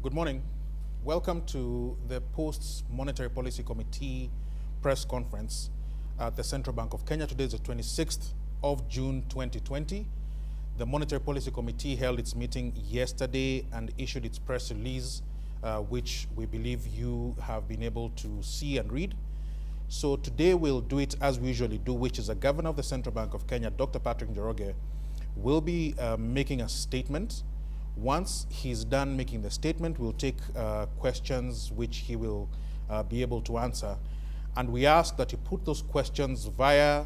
Good morning. Welcome to the Post-Monetary Policy Committee press conference at the Central Bank of Kenya. Today is the 26th of June 2020. The Monetary Policy Committee held its meeting yesterday and issued its press release, which we believe you have been able to see and read. So today we'll do it as we usually do, which is the Governor of the Central Bank of Kenya, Dr. Patrick Njoroge, will be making a statement. Once he's done making the statement, we'll take questions which he will be able to answer. And we ask that you put those questions via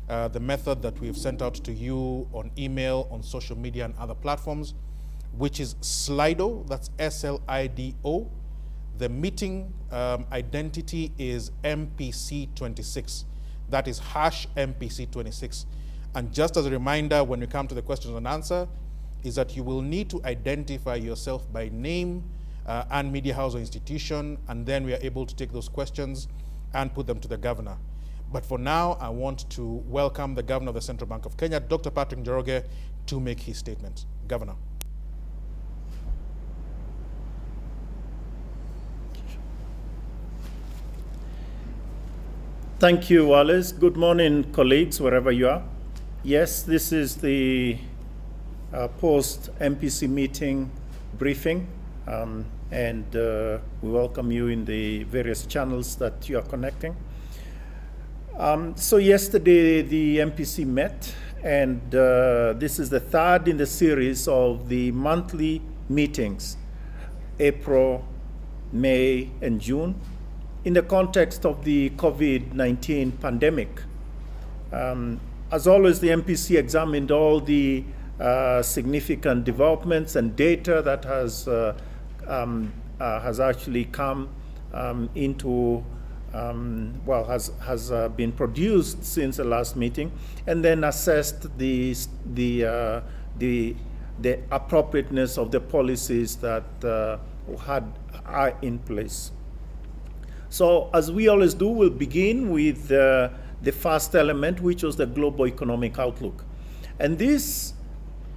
the method that we've sent out to you on email, on social media and other platforms, which is Slido, that's S-L-I-D-O. The meeting identity is MPC26. That is hash MPC26. And just as a reminder, when we come to the questions and answer, is that you will need to identify yourself by name and media house or institution, and then we are able to take those questions and put them to the governor. But for now, I want to welcome the Governor of the Central Bank of Kenya, Dr. Patrick Njoroge, to make his statement. Governor. Thank you, Wallace. Good morning, colleagues, wherever you are. Yes, this is the post-MPC meeting briefing, and we welcome you in the various channels that you are connecting. So yesterday the MPC met, and this is the third in the series of the monthly meetings, April, May, and June, in the context of the COVID-19 pandemic. As always, the MPC examined all the significant developments and data that has actually come into, has been produced since the last meeting, and then assessed the appropriateness of the policies that are in place. So, as we always do, we'll begin with the first element, which was the global economic outlook, and this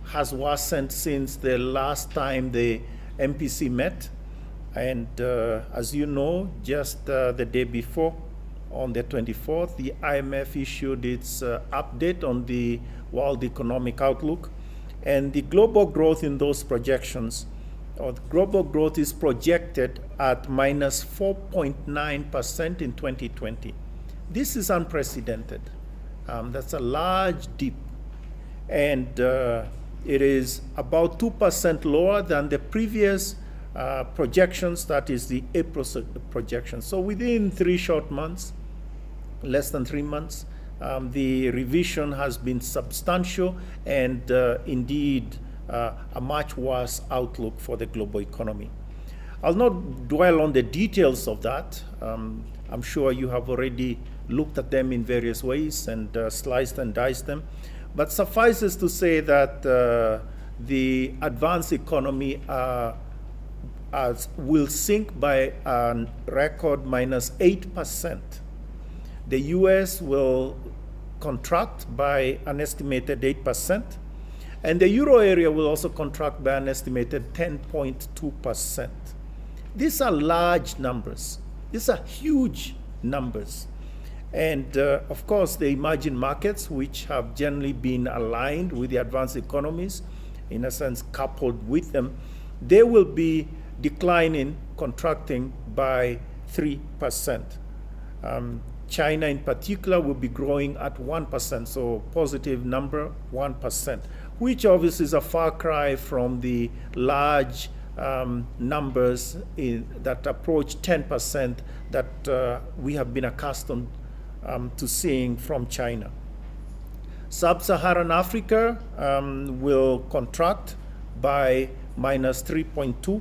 has worsened since the last time the MPC met. And as you know, just the day before, on the 24th, the IMF issued its update on the world economic outlook. And the global growth in those projections, or the global growth is projected at minus 4.9% in 2020. This is unprecedented. That's a large dip. And it is about 2% lower than the previous projections, that is the April projection. So within 3 short months, less than 3 months, the revision has been substantial and indeed a much worse outlook for the global economy. I'll not dwell on the details of that. I'm sure you have already looked at them in various ways and sliced and diced them. But suffices to say that the advanced economy will sink by a record minus 8%. The US will contract by an estimated 8%, and the euro area will also contract by an estimated 10.2%. These are large numbers. These are huge numbers. And of course, the emerging markets, which have generally been aligned with the advanced economies, in a sense coupled with them, they will be declining, contracting by 3%. China in particular will be growing at 1%, so positive number 1%, which obviously is a far cry from the large numbers that approach 10% that we have been accustomed to seeing from China. Sub-Saharan Africa will contract by minus 3.2,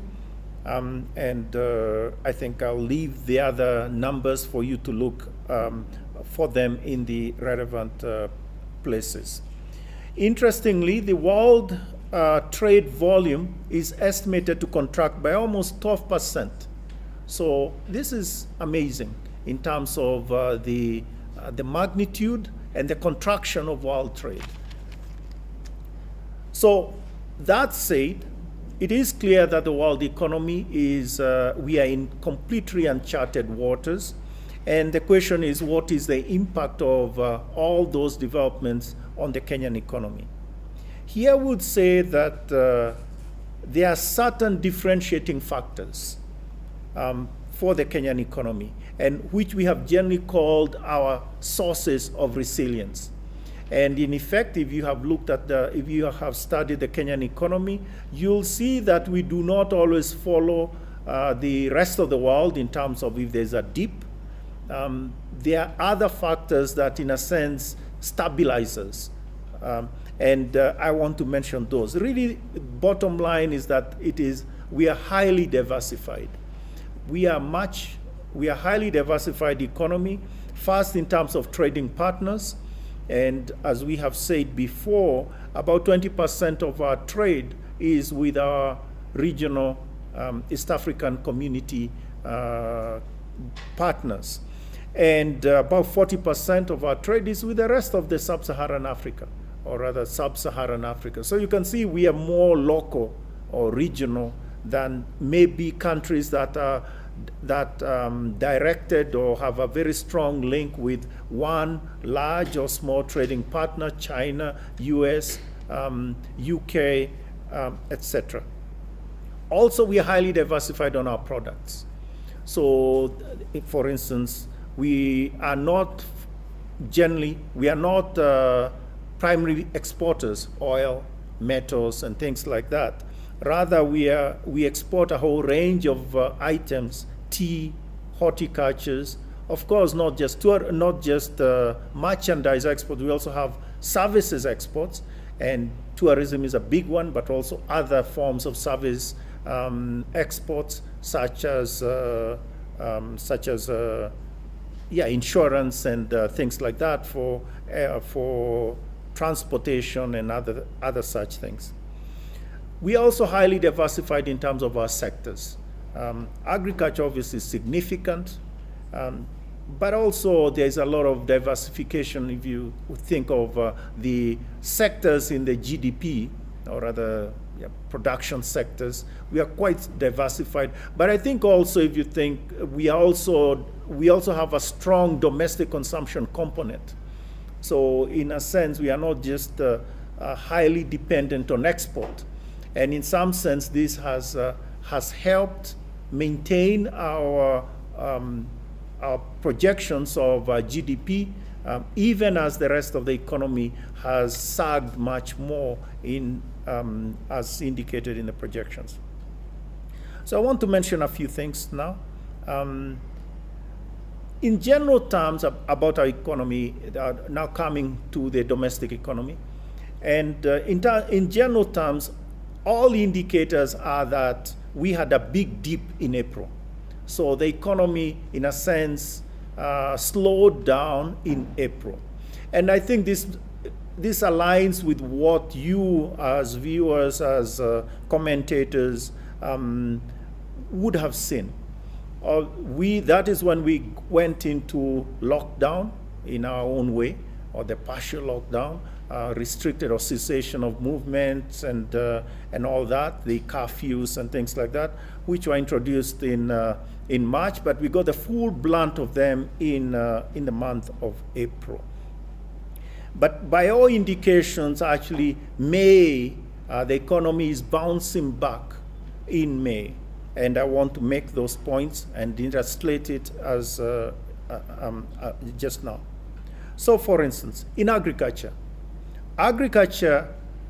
and I think I'll leave the other numbers for you to look for them in the relevant places. Interestingly, the world trade volume is estimated to contract by almost 12%. So this is amazing in terms of the magnitude and the contraction of world trade. So that said, it is clear that the world economy is, we are in completely uncharted waters. And the question is, what is the impact of all those developments on the Kenyan economy? Here I would say that there are certain differentiating factors for the Kenyan economy, and which we have generally called our sources of resilience. And in effect, if you have looked at if you have studied the Kenyan economy, you'll see that we do not always follow the rest of the world in terms of if there's a dip. There are other factors that, in a sense, stabilize us. And I want to mention those. Really, bottom line is that we are highly diversified. We are highly diversified economy, first in terms of trading partners. And as we have said before, about 20% of our trade is with our regional East African community partners. And about 40% of our trade is with the rest of the sub-Saharan Africa, or rather sub-Saharan Africa. So you can see we are more local or regional than maybe countries that are directed or have a very strong link with one large or small trading partner, China, US, UK, etc. Also, we are highly diversified on our products. So, for instance, we are not primary exporters, oil, metals, and things like that. Rather, we export a whole range of items, tea, horticultures. Of course, not just merchandise exports. We also have services exports, and tourism is a big one, but also other forms of service exports, such as insurance and things like that for transportation and other such things. We are also highly diversified in terms of our sectors. Agriculture obviously is significant, but also there's a lot of diversification if you think of the sectors in the GDP, or rather production sectors. We are quite diversified. But I think also if you think, we also have a strong domestic consumption component. So in a sense, we are not just highly dependent on export. And in some sense, this has helped maintain our projections of GDP, even as the rest of the economy has sagged much more as indicated in the projections. So I want to mention a few things now. In general terms about our economy, now coming to the domestic economy, and in general terms, all indicators are that we had a big dip in April. So the economy, in a sense, slowed down in April. And I think this aligns with what you as viewers, as commentators, would have seen. That is when we went into lockdown in our own way, or the partial lockdown, restricted or cessation of movements and all that, the curfews and things like that, which were introduced in March, but we got the full blunt of them in the month of April. But by all indications, actually, May, the economy is bouncing back in May. And I want to make those points and illustrate it as just now. So, for instance, in agriculture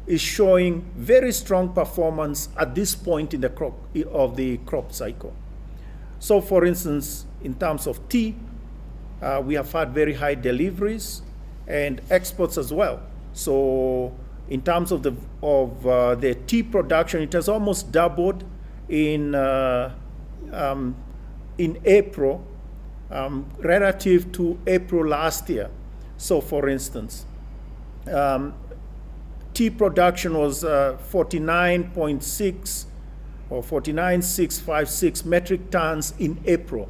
is showing very strong performance at this point in the crop cycle. So, for instance, in terms of tea, we have had very high deliveries and exports as well. So, in terms of the tea production, it has almost doubled in April relative to April last year. So, for instance, tea production was 49.6 or 49,656 metric tons in April,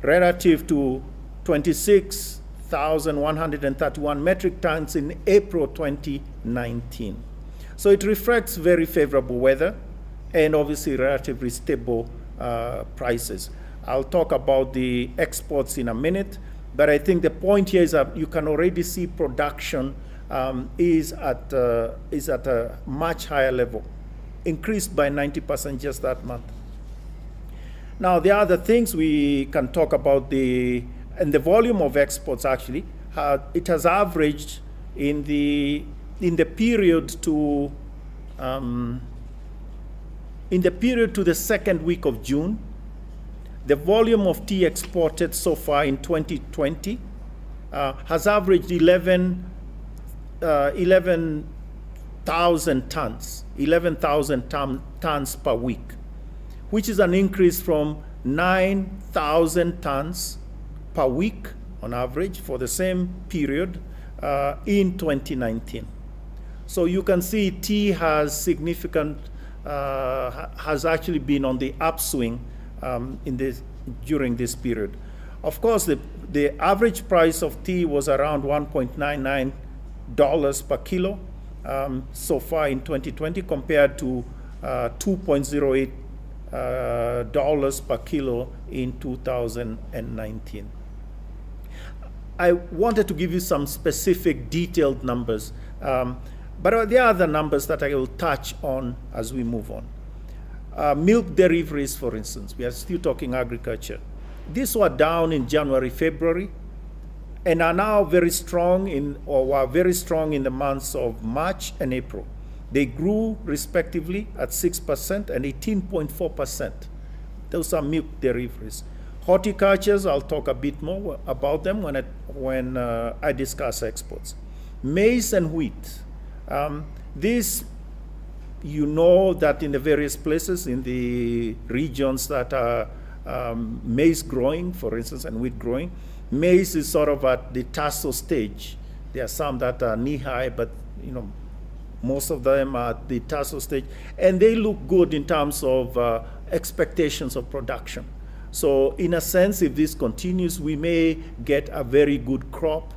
relative to 26,131 metric tons in April 2019. So it reflects very favorable weather. and obviously relatively stable prices. I'll talk about the exports in a minute, but I think the point here is that you can already see production is at a much higher level, increased by 90% just that month. Now, the other things we can talk about, the volume of exports actually, it has averaged in the period to the second week of June. The volume of tea exported so far in 2020 has averaged 11,000 tons, 11,000 tons per week, which is an increase from 9,000 tons per week on average for the same period in 2019. So you can see tea has has actually been on the upswing during this period. Of course, the average price of tea was around $1.99 per kilo so far in 2020 compared to $2.08 per kilo in 2019. I wanted to give you some specific detailed numbers, but there are other numbers that I will touch on as we move on. Milk deliveries, for instance, we are still talking agriculture. These were down in January, February, and are now very strong were very strong in the months of March and April. They grew respectively at 6% and 18.4%. Those are milk deliveries. Horticultures, I'll talk a bit more about them when I discuss exports. Maize and wheat. This, you know that in the various places in the regions that are maize growing, for instance, and wheat growing, maize is sort of at the tassel stage. There are some that are knee-high, but most of them are at the tassel stage, and they look good in terms of expectations of production. So in a sense, if this continues, we may get a very good crop,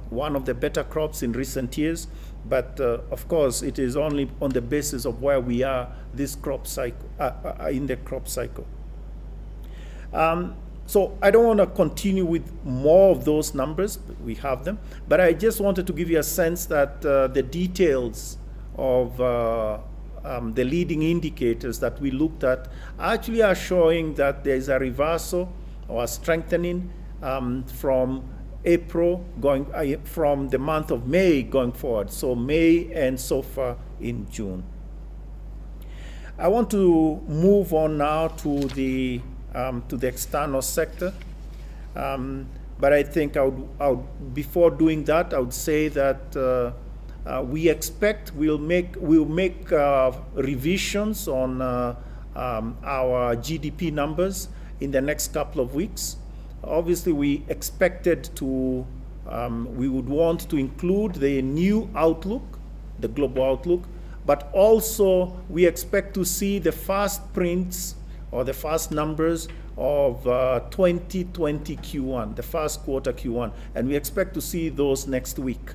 one of the better crops in recent years. But of course, it is only on the basis of where we are this crop cycle, in the crop cycle. So I don't want to continue with more of those numbers. We have them. But I just wanted to give you a sense that the details of the leading indicators that we looked at actually are showing that there is a reversal or a strengthening from April from the month of May going forward. So May and so far in June. I want to move on now to the external sector. But I think before doing that, I would say that we expect we'll make revisions on our GDP numbers in the next couple of weeks. Obviously, we expected we would want to include the new outlook, the global outlook, but also we expect to see the first prints or the first numbers of 2020 Q1, the first quarter Q1, and we expect to see those next week.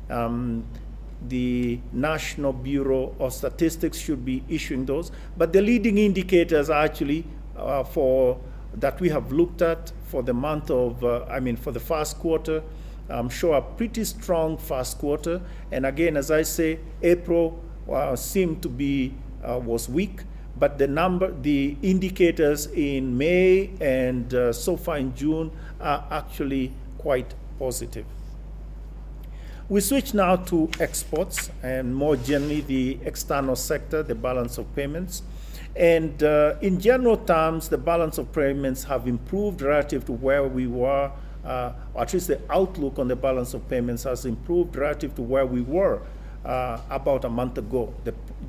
The National Bureau of Statistics should be issuing those, but the leading indicators actually that we have looked at for the month of, for the first quarter, show a pretty strong first quarter. And again, as I say, April seemed to be, was weak, but the indicators in May and so far in June are actually quite positive. We switch now to exports and more generally the external sector, the balance of payments. And in general terms, the balance of payments have improved relative to where we were, or at least the outlook on the balance of payments has improved relative to where we were about a month ago,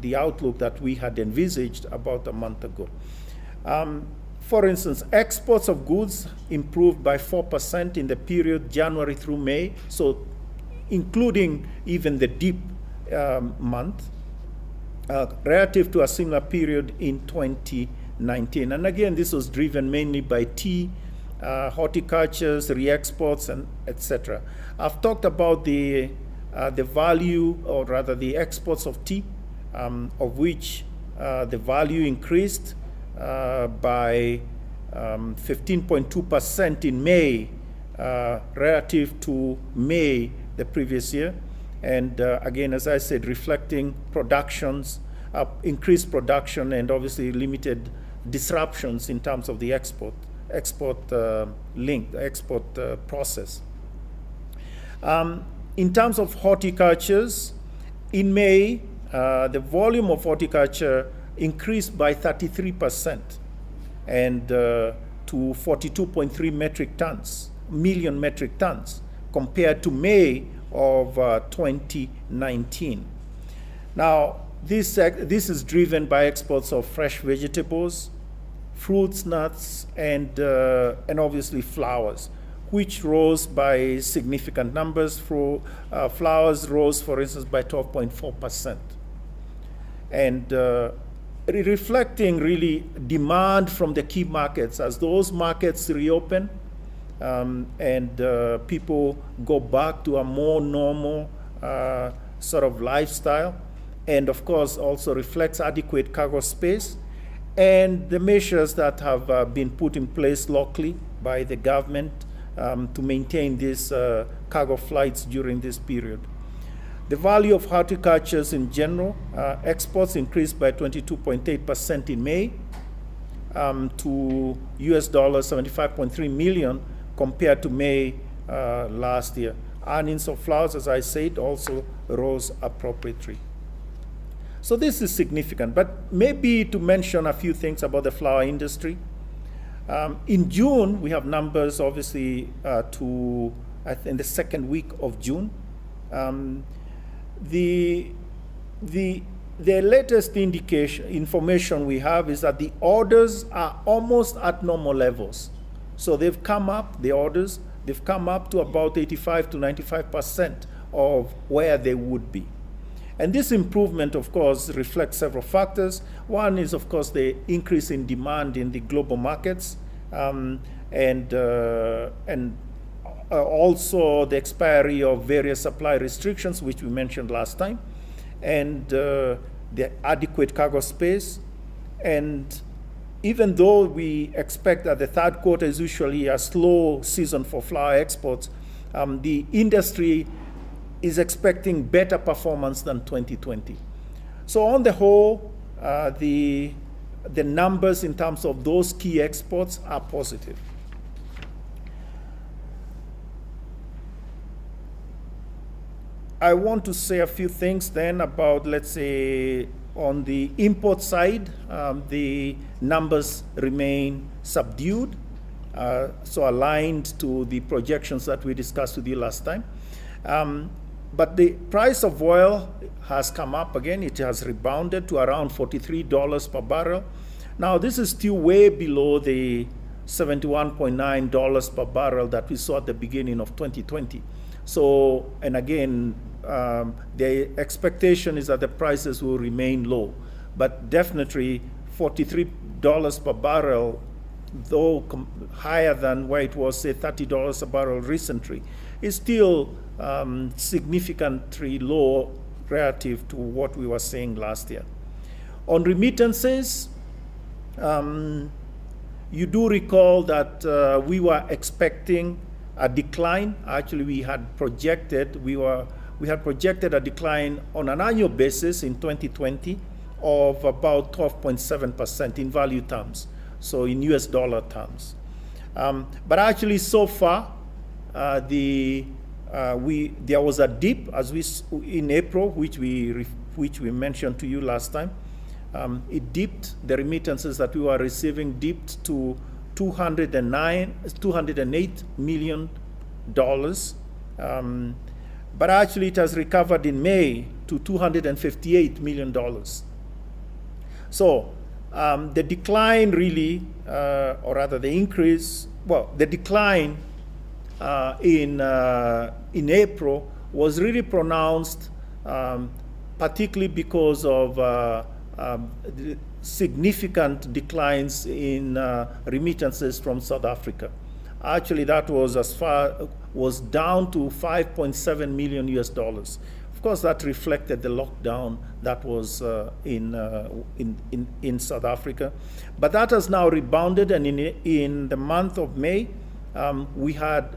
the outlook that we had envisaged about a month ago. For instance, exports of goods improved by 4% in the period January through May, so including even the dip month, relative to a similar period in 2019. And again, this was driven mainly by tea, horticultures, re-exports, and etc. I've talked about the value, or rather the exports of tea, of which the value increased by 15.2% in May relative to May the previous year. And again, as I said, reflecting increased production and obviously limited disruptions in terms of the export process. In terms of horticultures, in May, the volume of horticulture increased by 33% and to 42.3 million metric tons compared to May of 2019. Now, this is driven by exports of fresh vegetables, fruits, nuts, and obviously flowers, which rose by significant numbers. Flowers rose, for instance, by 12.4%. And reflecting really demand from the key markets. As those markets reopen and people go back to a more normal sort of lifestyle, and of course also reflects adequate cargo space and the measures that have been put in place locally by the government to maintain these cargo flights during this period. The value of horticultures in general, exports increased by 22.8% in May to US $75.3 million compared to May last year. Earnings of flowers, as I said, also rose appropriately. So this is significant, but maybe to mention a few things about the flower industry. In June, we have numbers obviously in the second week of June. The latest information we have is that the orders are almost at normal levels. So they've come up, the orders, they've come up to about 85 to 95% of where they would be. And this improvement, of course, reflects several factors. One is, of course, the increase in demand in the global markets, and also the expiry of various supply restrictions, which we mentioned last time, and the adequate cargo space. And even though we expect that the third quarter is usually a slow season for flower exports, the industry is expecting better performance than 2020. So on the whole, the numbers in terms of those key exports are positive. I want to say a few things then about, let's say, on the import side, the numbers remain subdued, so aligned to the projections that we discussed with you last time. But the price of oil has come up again. It has rebounded to around $43 per barrel. Now, this is still way below the $71.9 per barrel that we saw at the beginning of 2020. So, and again, the expectation is that the prices will remain low. But definitely $43 per barrel, though higher than where it was, say, $30 a barrel recently, is still significantly low relative to what we were seeing last year. On remittances, you do recall that we were expecting a decline. Actually, we had projected a decline on an annual basis in 2020 of about 12.7% in value terms, so in US dollar terms. But actually, so far, there was a dip in April, which we mentioned to you last time. It dipped. The remittances that we were receiving dipped to $208 million. But actually, it has recovered in May to $258 million. So the decline really, or rather the increase, the decline in April was really pronounced, particularly because of significant declines in remittances from South Africa. Actually, that was down to $5.7 million US dollars Of course, that reflected the lockdown that was in South Africa. But that has now rebounded, and in the month of May, we had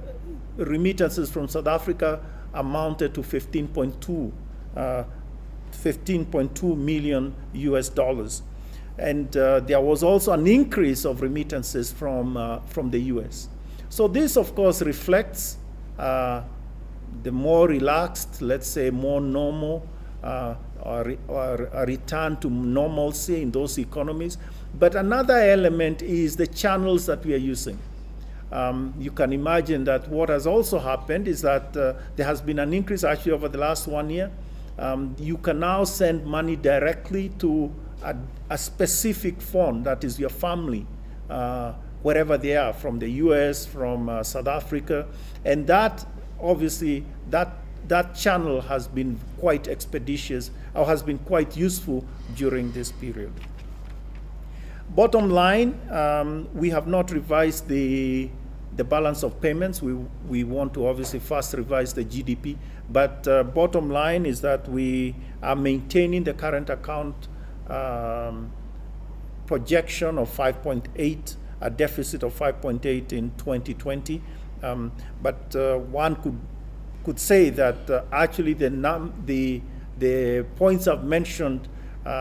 remittances from South Africa amounted to 15.2 million US dollars. And there was also an increase of remittances from the US. So this, of course, reflects the more relaxed, let's say more normal, or a return to normalcy in those economies. But another element is the channels that we are using. You can imagine that what has also happened is that there has been an increase actually over the last 1 year. You can now send money directly to a specific fund, that is your family, wherever they are, from the US, from South Africa. And that, obviously, that channel has been quite expeditious, or has been quite useful during this period. Bottom line, we have not revised the balance of payments. We want to obviously first revise the GDP, but bottom line is that we are maintaining the current account projection of 5.8, a deficit of 5.8 in 2020. But one could say that actually the points I've mentioned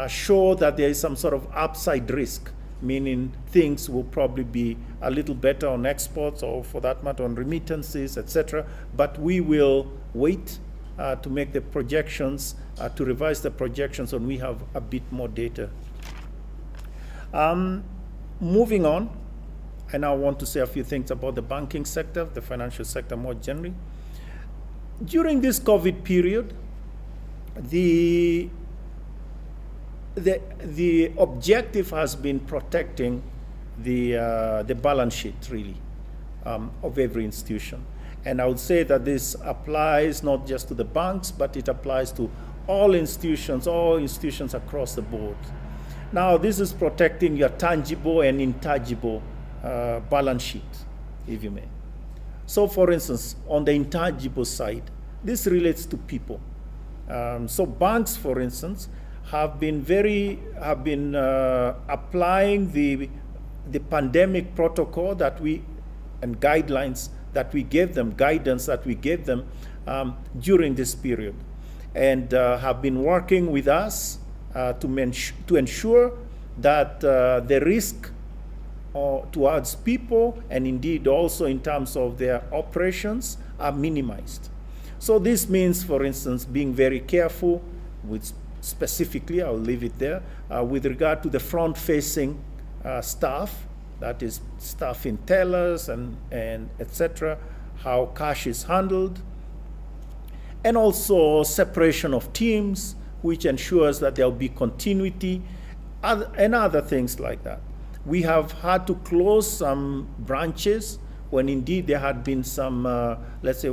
show that there is some sort of upside risk, meaning things will probably be a little better on exports, or for that matter on remittances, etc. But we will wait to make the projections, to revise the projections when we have a bit more data. Moving on, I now want to say a few things about the banking sector, the financial sector more generally. During this COVID period, the objective has been protecting the balance sheet, really, of every institution. And I would say that this applies not just to the banks, but it applies to all institutions across the board. Now, this is protecting your tangible and intangible balance sheet, if you may. So, for instance, on the intangible side, this relates to people. So banks, for instance, have been applying the pandemic protocol and guidelines that we gave them, guidance that we gave them during this period, and have been working with us to ensure that the risk towards people, and indeed also in terms of their operations, are minimized. So this means, for instance, being very careful with, specifically, I'll leave it there, with regard to the front-facing staff, that is staff in tellers and etc., how cash is handled, and also separation of teams, which ensures that there will be continuity, and other things like that. We have had to close some branches when indeed there had been some, let's say,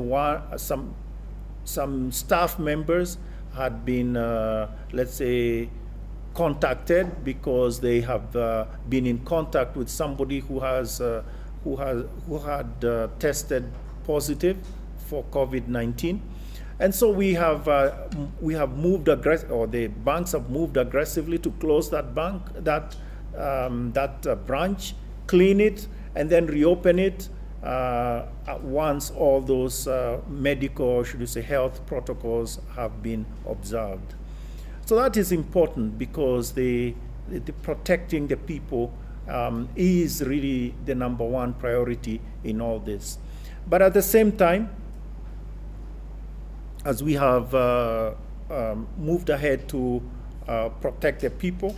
some staff members had been, let's say, contacted because they have been in contact with somebody who had tested positive for COVID-19, and so we have moved or the banks have moved aggressively to close that branch, clean it, and then reopen it once all those medical, should we say, health protocols have been observed. So that is important because the protecting the people is really the #1 priority in all this. But at the same time, as we have moved ahead to protect the people,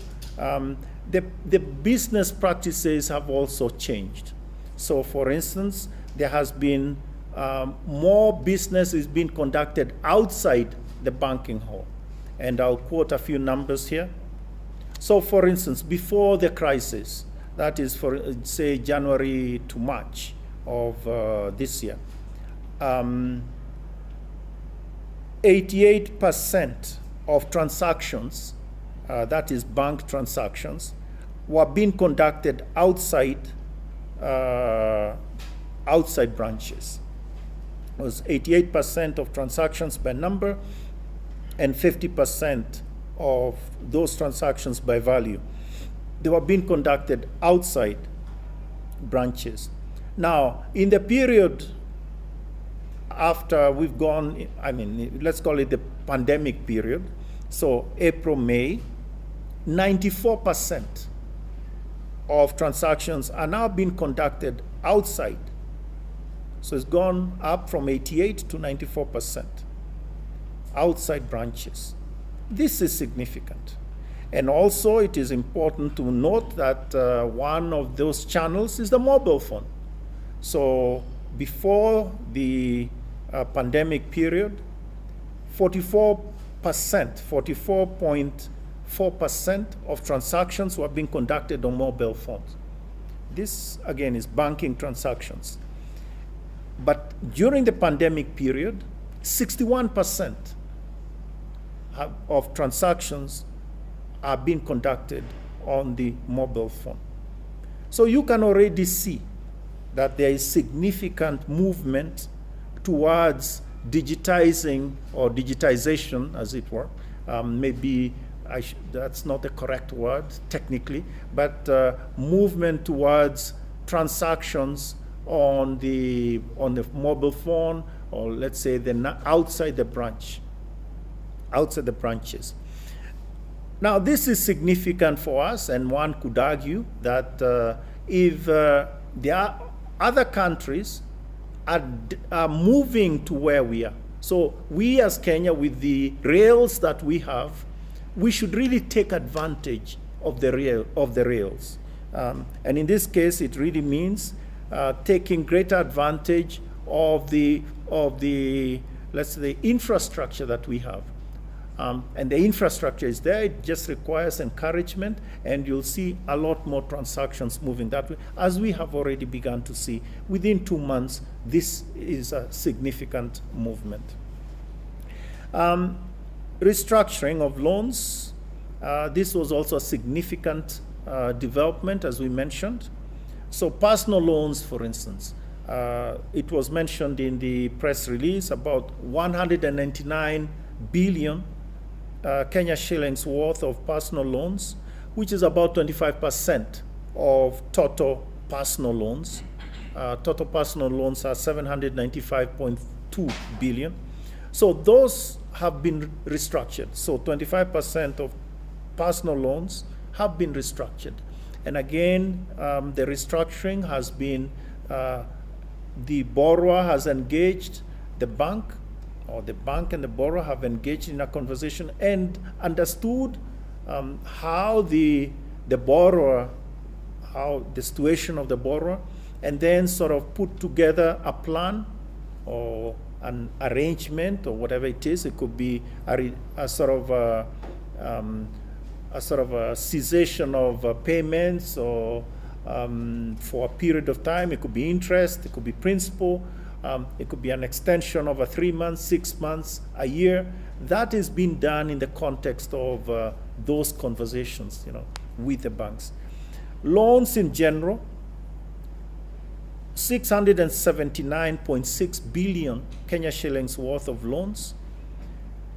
the business practices have also changed. So, for instance, there has been more business is being conducted outside the banking hall. And I'll quote a few numbers here. So, for instance, before the crisis, that is for, say, January to March of this year, 88% of transactions, that is bank transactions, were being conducted outside branches. It was 88% of transactions by number and 50% of those transactions by value, they were being conducted outside branches. Now, in the period after we've gone, let's call it the pandemic period, so April, May, 94% of transactions are now being conducted outside. So it's gone up from 88 to 94% outside branches. This is significant. And also it is important to note that one of those channels is the mobile phone. So before the pandemic period, 44.4% of transactions were being conducted on mobile phones. This, again, is banking transactions. But during the pandemic period, 61% of transactions are being conducted on the mobile phone. So you can already see that there is significant movement towards digitizing, or digitization as it were. Maybe that's not the correct word technically, but movement towards transactions on the mobile phone, or let's say outside the branch, outside the branches. Now this is significant for us, and one could argue that if there are other countries are moving to where we are, so we as Kenya, with the rails that we have, we should really take advantage of the rails. And in this case, it really means taking greater advantage of the let's say the infrastructure that we have. And the infrastructure is there. It just requires encouragement, and you'll see a lot more transactions moving that way, as we have already begun to see. Within 2 months, this is a significant movement. Restructuring of loans. This was also a significant development, as we mentioned. So personal loans, for instance, it was mentioned in the press release, about 199 billion Kenya shillings worth of personal loans, which is about 25% of total personal loans. Total personal loans are 795.2 billion. So those have been restructured. So 25% of personal loans have been restructured. And again, the restructuring has been, the borrower has engaged the bank, or the bank and the borrower have engaged in a conversation and understood how the borrower, how the situation of the borrower, and then sort of put together a plan or an arrangement or whatever it is. It could be a sort of a cessation of payments, or for a period of time. It could be interest, it could be principal, it could be an extension of 3 months, 6 months, a year. That is being done in the context of those conversations, with the banks. Loans in general, 679.6 billion Kenya shillings worth of loans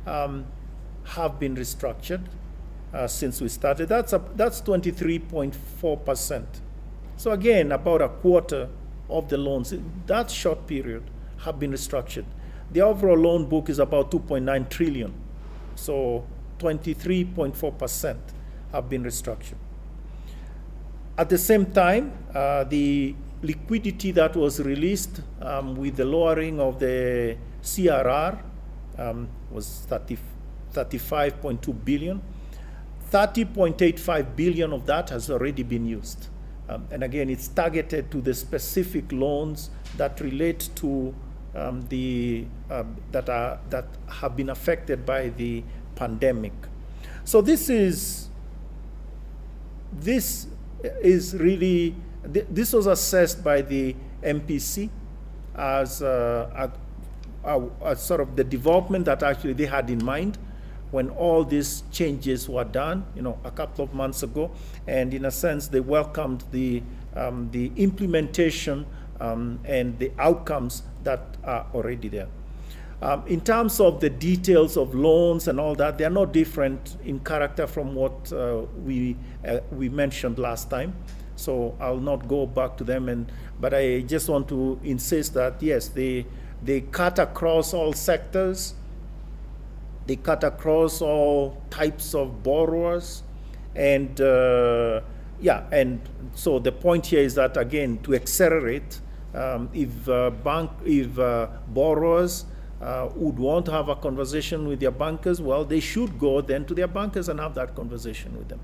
have been restructured since we started. That's 23.4%. So again, about a quarter of the loans in that short period have been restructured. The overall loan book is about 2.9 trillion. So 23.4% have been restructured. At the same time, the liquidity that was released with the lowering of the CRR was 35.2 billion. 30.85 billion of that has already been used. And again, it's targeted to the specific loans that relate to that have been affected by the pandemic. So this is really, this was assessed by the MPC as sort of the development that actually they had in mind when all these changes were done, a couple of months ago, and in a sense they welcomed the implementation and the outcomes that are already there. In terms of the details of loans and all that, they are not different in character from what we mentioned last time. So I'll not go back to them, but I just want to insist that yes, they cut across all sectors, they cut across all types of borrowers, and and so the point here is that, again, to accelerate, if borrowers would want to have a conversation with their bankers, well, they should go then to their bankers and have that conversation with them.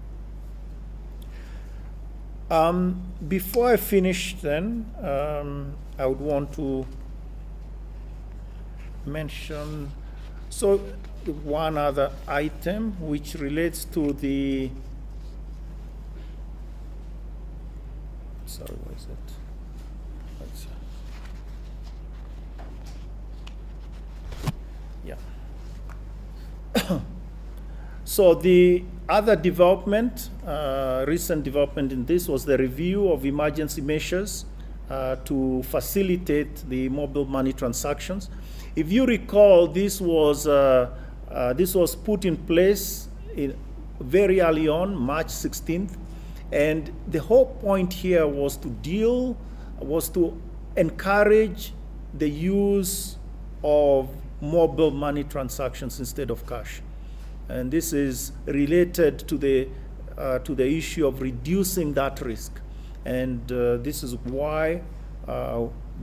Before I finish then, I would want to mention, so one other item which relates to the, sorry, what is it? So the other development, recent development in this, was the review of emergency measures to facilitate the mobile money transactions. If you recall, this was put in place very early on, March 16th, and the whole point here was to encourage the use of mobile money transactions instead of cash. And this is related to the issue of reducing that risk. And this is why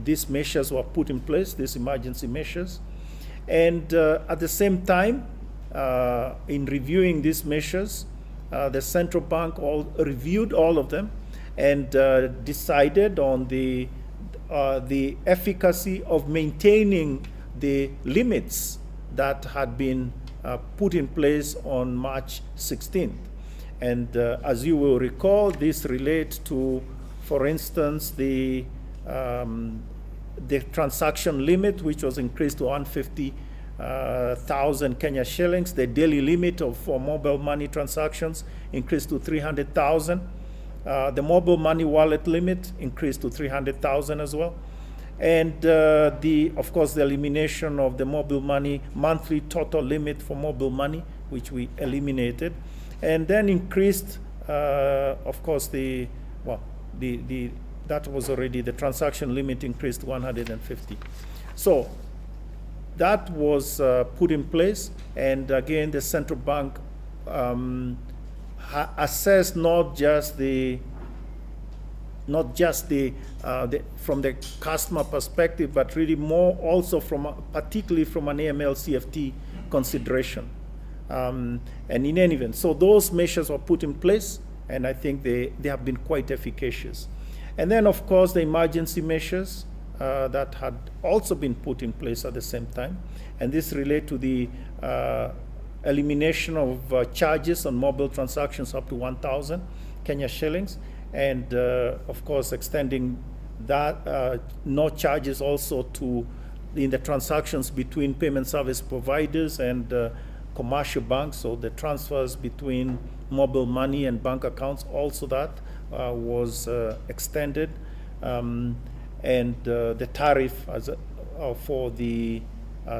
these measures were put in place, these emergency measures. And at the same time, in reviewing these measures, the central bank reviewed all of them and decided on the efficacy of maintaining the limits that had been put in place on March 16th. And as you will recall, this relates to, for instance, the transaction limit, which was increased to 150,000 Kenya shillings. The daily limit for mobile money transactions increased to 300,000. The mobile money wallet limit increased to 300,000 as well. And of course, the elimination of the mobile money monthly total limit for mobile money, which we eliminated, and then increased, of course, that was already the transaction limit increased to 150. So that was put in place, and again, the central bank assessed not just from the customer perspective, but really more also particularly from an AML-CFT consideration. And in any event, so those measures were put in place, and I think they have been quite efficacious. And then, of course, the emergency measures that had also been put in place at the same time, and this relate to the elimination of charges on mobile transactions up to 1,000 Kenya shillings, and of course extending that no charges also in the transactions between payment service providers and commercial banks, so the transfers between mobile money and bank accounts, also that was extended, and the tariff for the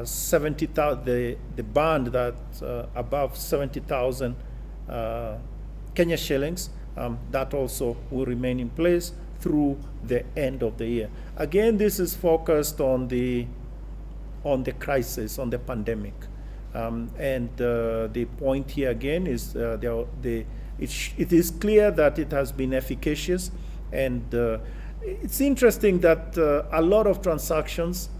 70,000, the band that above 70,000 Kenya shillings, that also will remain in place through the end of the year. Again, this is focused on the crisis, on the pandemic, and the point here again is it is clear that it has been efficacious, and it's interesting that a lot of transactions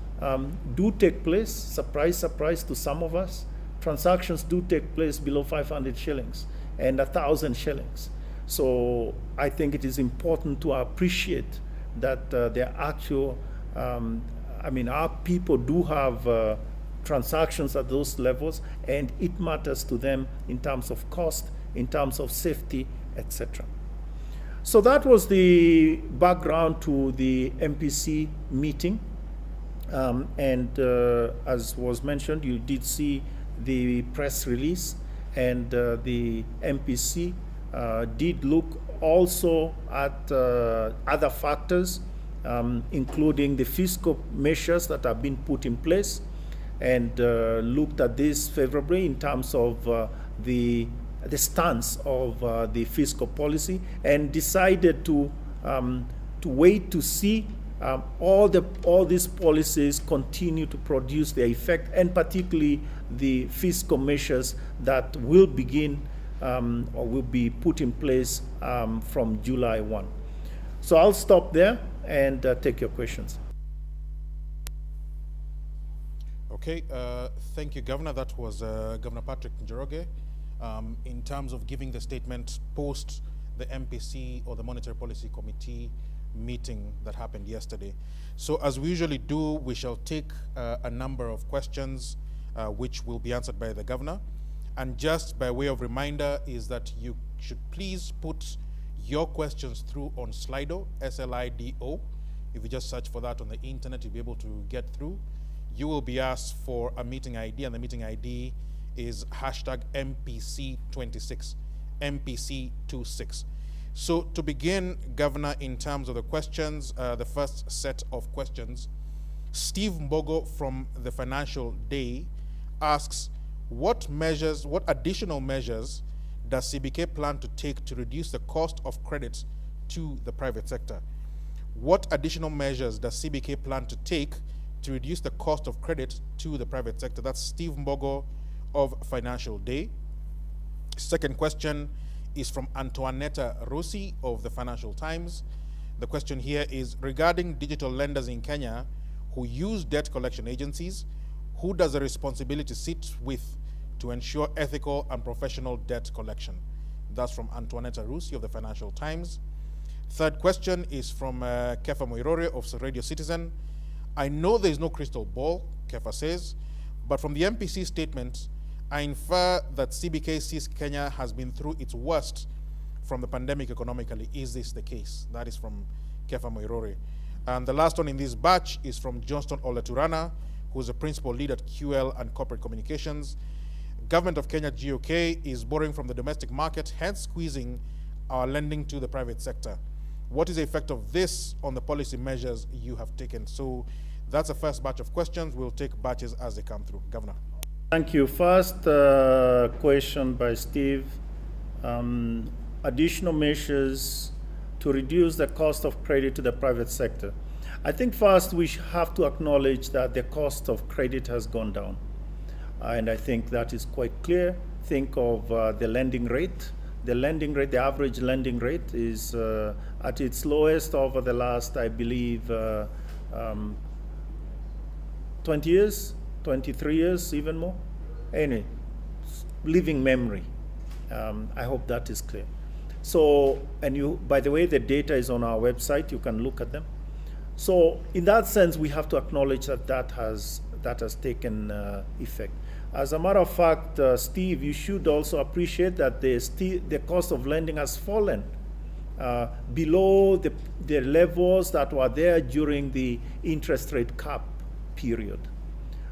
do take place. Surprise, surprise to some of us, transactions do take place below 500 shillings and 1,000 shillings. So I think it is important to appreciate that the actual, our people do have transactions at those levels, and it matters to them in terms of cost, in terms of safety, etc. So that was the background to the MPC meeting. And as was mentioned, you did see the press release, and the MPC did look also at other factors, including the fiscal measures that have been put in place, and looked at this favorably in terms of the stance of the fiscal policy, and decided to wait to see all these policies continue to produce their effect, and particularly the fiscal measures that will begin or will be put in place from July 1. So I'll stop there and take your questions. Okay, thank you, Governor. That was Governor Patrick Njoroge. In terms of giving the statement post the MPC, or the Monetary Policy Committee meeting that happened yesterday. So as we usually do, we shall take a number of questions which will be answered by the Governor. And just by way of reminder is that you should please put your questions through on Slido, S-L-I-D-O. If you just search for that on the internet, you'll be able to get through. You will be asked for a meeting ID, and the meeting ID is hashtag MPC26, MPC26. So to begin, Governor, in terms of the questions, the first set of questions, Steve Mbogo from the Financial Day asks, what additional measures does CBK plan to take to reduce the cost of credit to the private sector? What additional measures does CBK plan to take to reduce the cost of credit to the private sector? That's Steve Mbogo of Financial Day. Second question is from Antoinetta Rossi of the Financial Times. The question here is regarding digital lenders in Kenya who use debt collection agencies. Who does the responsibility sit with to ensure ethical and professional debt collection? That's from Antoinetta Rossi of the Financial Times. Third question is from Kefa Moirore of Radio Citizen. I know there is no crystal ball, Kefa says, but from the MPC statement, I infer that CBK sees Kenya has been through its worst from the pandemic economically. Is this the case? That is from Kefa Moirore. And the last one in this batch is from Johnston Oleturana, who is a principal lead at QL and Corporate Communications. Government of Kenya, GOK, is borrowing from the domestic market, hence squeezing our lending to the private sector. What is the effect of this on the policy measures you have taken? So that's the first batch of questions. We'll take batches as they come through. Governor. Thank you. First question by Steve. Additional measures to reduce the cost of credit to the private sector. I think first we have to acknowledge that the cost of credit has gone down. And I think that is quite clear. Think of the lending rate. The lending rate, the average lending rate is at its lowest over the last, I believe, 20 years, 23 years, even more. Anyway, living memory. I hope that is clear. So, and you, by the way, the data is on our website. You can look at them. So, in that sense, we have to acknowledge that that has taken effect. As a matter of fact, Steve, you should also appreciate that the cost of lending has fallen below the levels that were there during the interest rate cap period.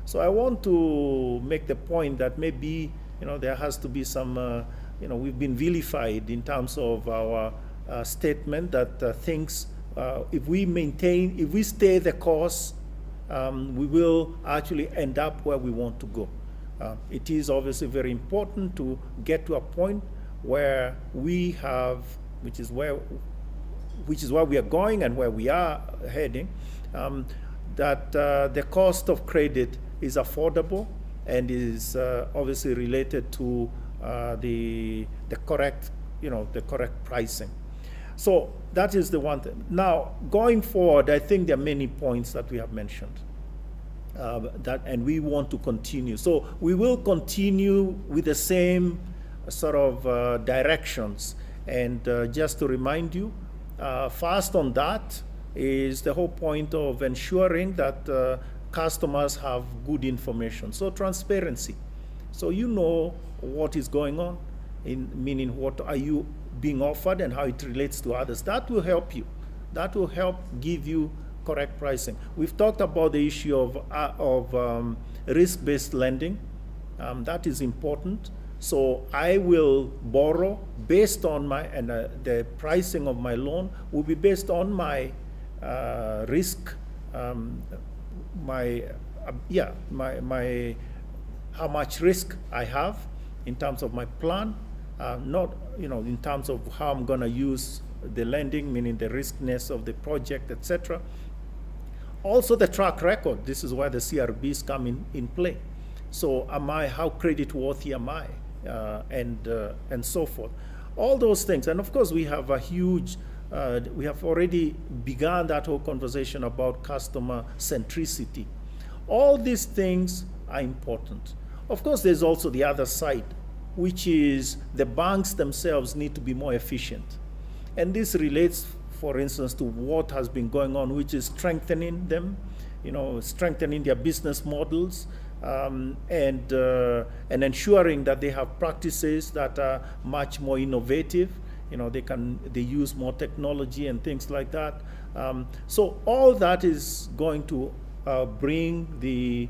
So I want to make the point that maybe there has to be some we've been vilified in terms of our statement that things if we stay the course, we will actually end up where we want to go. It is obviously very important to get to a point where we have, which is where we are going and where we are heading, that the cost of credit is affordable and is obviously related to the correct pricing. So that is the one thing. Now, going forward, I think there are many points that we have mentioned. And we want to continue. So we will continue with the same sort of directions. And just to remind you, first on that is the whole point of ensuring that customers have good information. So transparency. So you know what is going on, meaning what are you being offered and how it relates to others. That will help you. That will help give you correct pricing. We've talked about the issue of risk-based lending. That is important. So I will borrow based on the pricing of my loan will be based on my risk, my how much risk I have in terms of my plan, not in terms of how I'm going to use the lending, meaning the riskiness of the project, etc. Also the track record. This is where the CRBs come in play. So how credit worthy am I, and so forth. All those things, and of course we have a huge. We have already begun that whole conversation about customer centricity. All these things are important. Of course, there's also the other side, which is the banks themselves need to be more efficient. And this relates, for instance, to what has been going on, which is strengthening them, strengthening their business models, and ensuring that they have practices that are much more innovative. They use more technology and things like that. So all that is going to bring the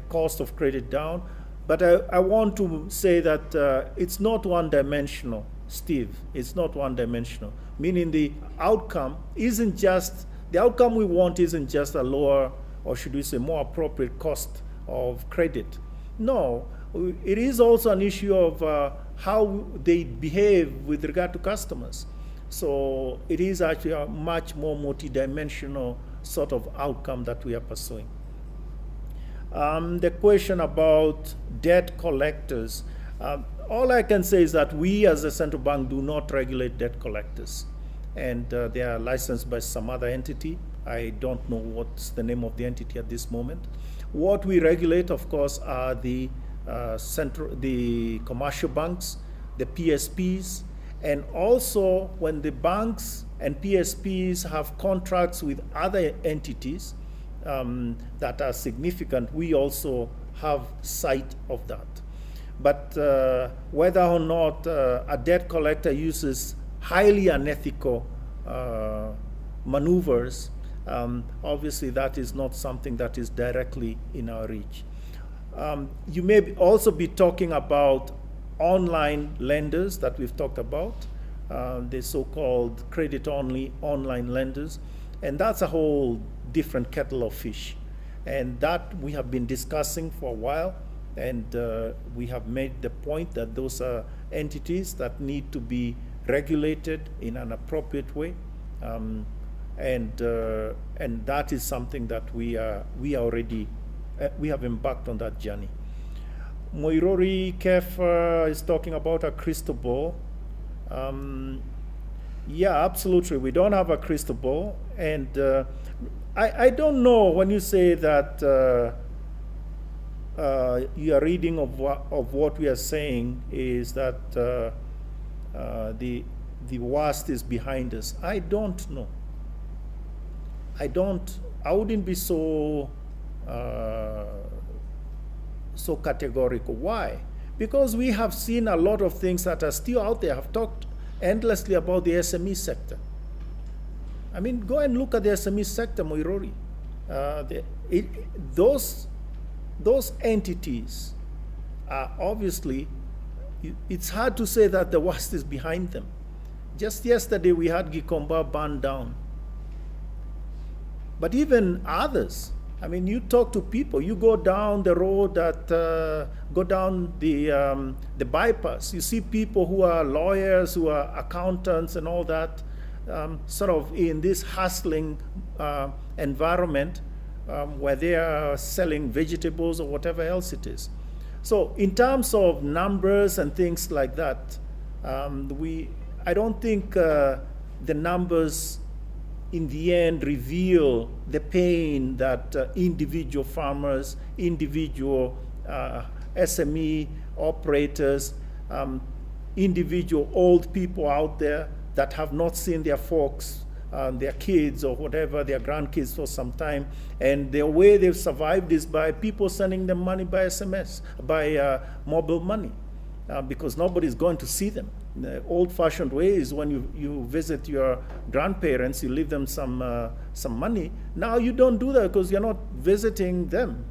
cost of credit down. But I want to say that it's not one-dimensional, Steve. It's not one-dimensional, meaning the outcome we want isn't just a lower, or should we say more appropriate cost of credit. No, it is also an issue of how they behave with regard to customers. So it is actually a much more multidimensional sort of outcome that we are pursuing. The question about debt collectors, all I can say is that we as a central bank do not regulate debt collectors. And they are licensed by some other entity. I don't know what's the name of the entity at this moment. What we regulate, of course, are the commercial banks, the PSPs, and also when the banks and PSPs have contracts with other entities that are significant, we also have sight of that. But whether or not a debt collector uses highly unethical maneuvers, obviously that is not something that is directly in our reach. You may also be talking about online lenders that we've talked about, the so-called credit-only online lenders, and that's a whole different kettle of fish. And that we have been discussing for a while, and we have made the point that those are entities that need to be regulated in an appropriate way, and that is something that we have embarked on that journey. Moirori Kefa is talking about a crystal ball. Yeah, absolutely. We don't have a crystal ball, and I don't know when you say that your reading of what we are saying is that the worst is behind us. I don't know. I wouldn't be so categorical. Why? Because we have seen a lot of things that are still out there. I've talked endlessly about the SME sector. I mean, go and look at the SME sector, Moirori. Those entities are obviously, it's hard to say that the worst is behind them. Just yesterday we had Gikomba burned down. But even others, I mean, you talk to people, you go down the road go down the bypass, you see people who are lawyers, who are accountants and all that, sort of in this hustling environment where they are selling vegetables or whatever else it is. So in terms of numbers and things like that, I don't think the numbers in the end reveal the pain that individual farmers, individual SME operators, individual old people out there that have not seen their folks, their kids or whatever, their grandkids for some time, and the way they've survived is by people sending them money by SMS, by mobile money, because nobody's going to see them. The old-fashioned way is when you visit your grandparents, you leave them some money. Now you don't do that because you're not visiting them.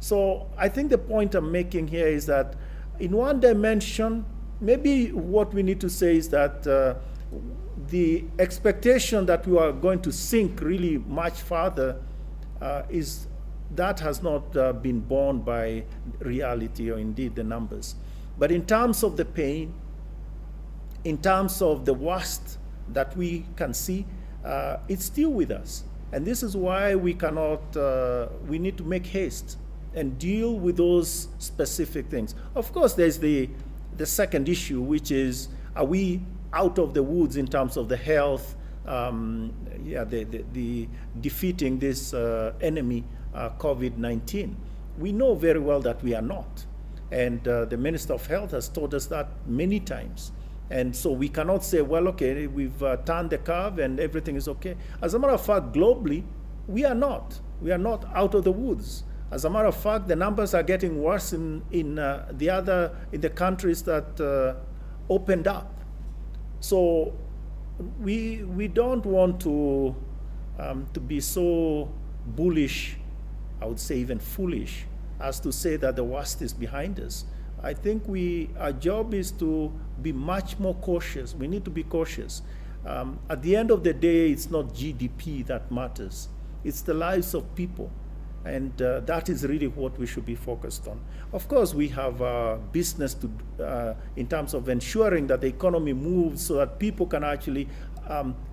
So I think the point I'm making here is that in one dimension, maybe what we need to say is that the expectation that we are going to sink really much farther is that has not been borne by reality or indeed the numbers. But in terms of the pain, in terms of the worst that we can see, it's still with us. And this is why we cannot, we need to make haste and deal with those specific things. Of course, there's the second issue, which is, are we out of the woods in terms of the health, the defeating this enemy, COVID-19? We know very well that we are not. And the Minister of Health has told us that many times. And so we cannot say, well, okay, we've turned the curve and everything is okay. As a matter of fact, globally, we are not. We are not out of the woods. As a matter of fact, the numbers are getting worse in the countries that opened up. So we don't want to be so bullish, I would say even foolish, as to say that the worst is behind us. I think our job is to be much more cautious. We need to be cautious. At the end of the day, it's not GDP that matters. It's the lives of people. And that is really what we should be focused on. Of course, we have business to, in terms of ensuring that the economy moves so that people can actually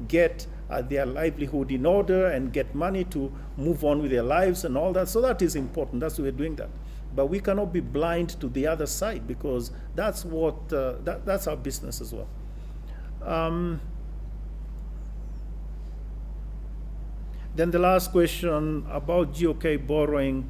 get their livelihood in order and get money to move on with their lives and all that. So that is important. That's why we're doing that. But we cannot be blind to the other side, because that's what that's our business as well. Then the last question about GOK borrowing.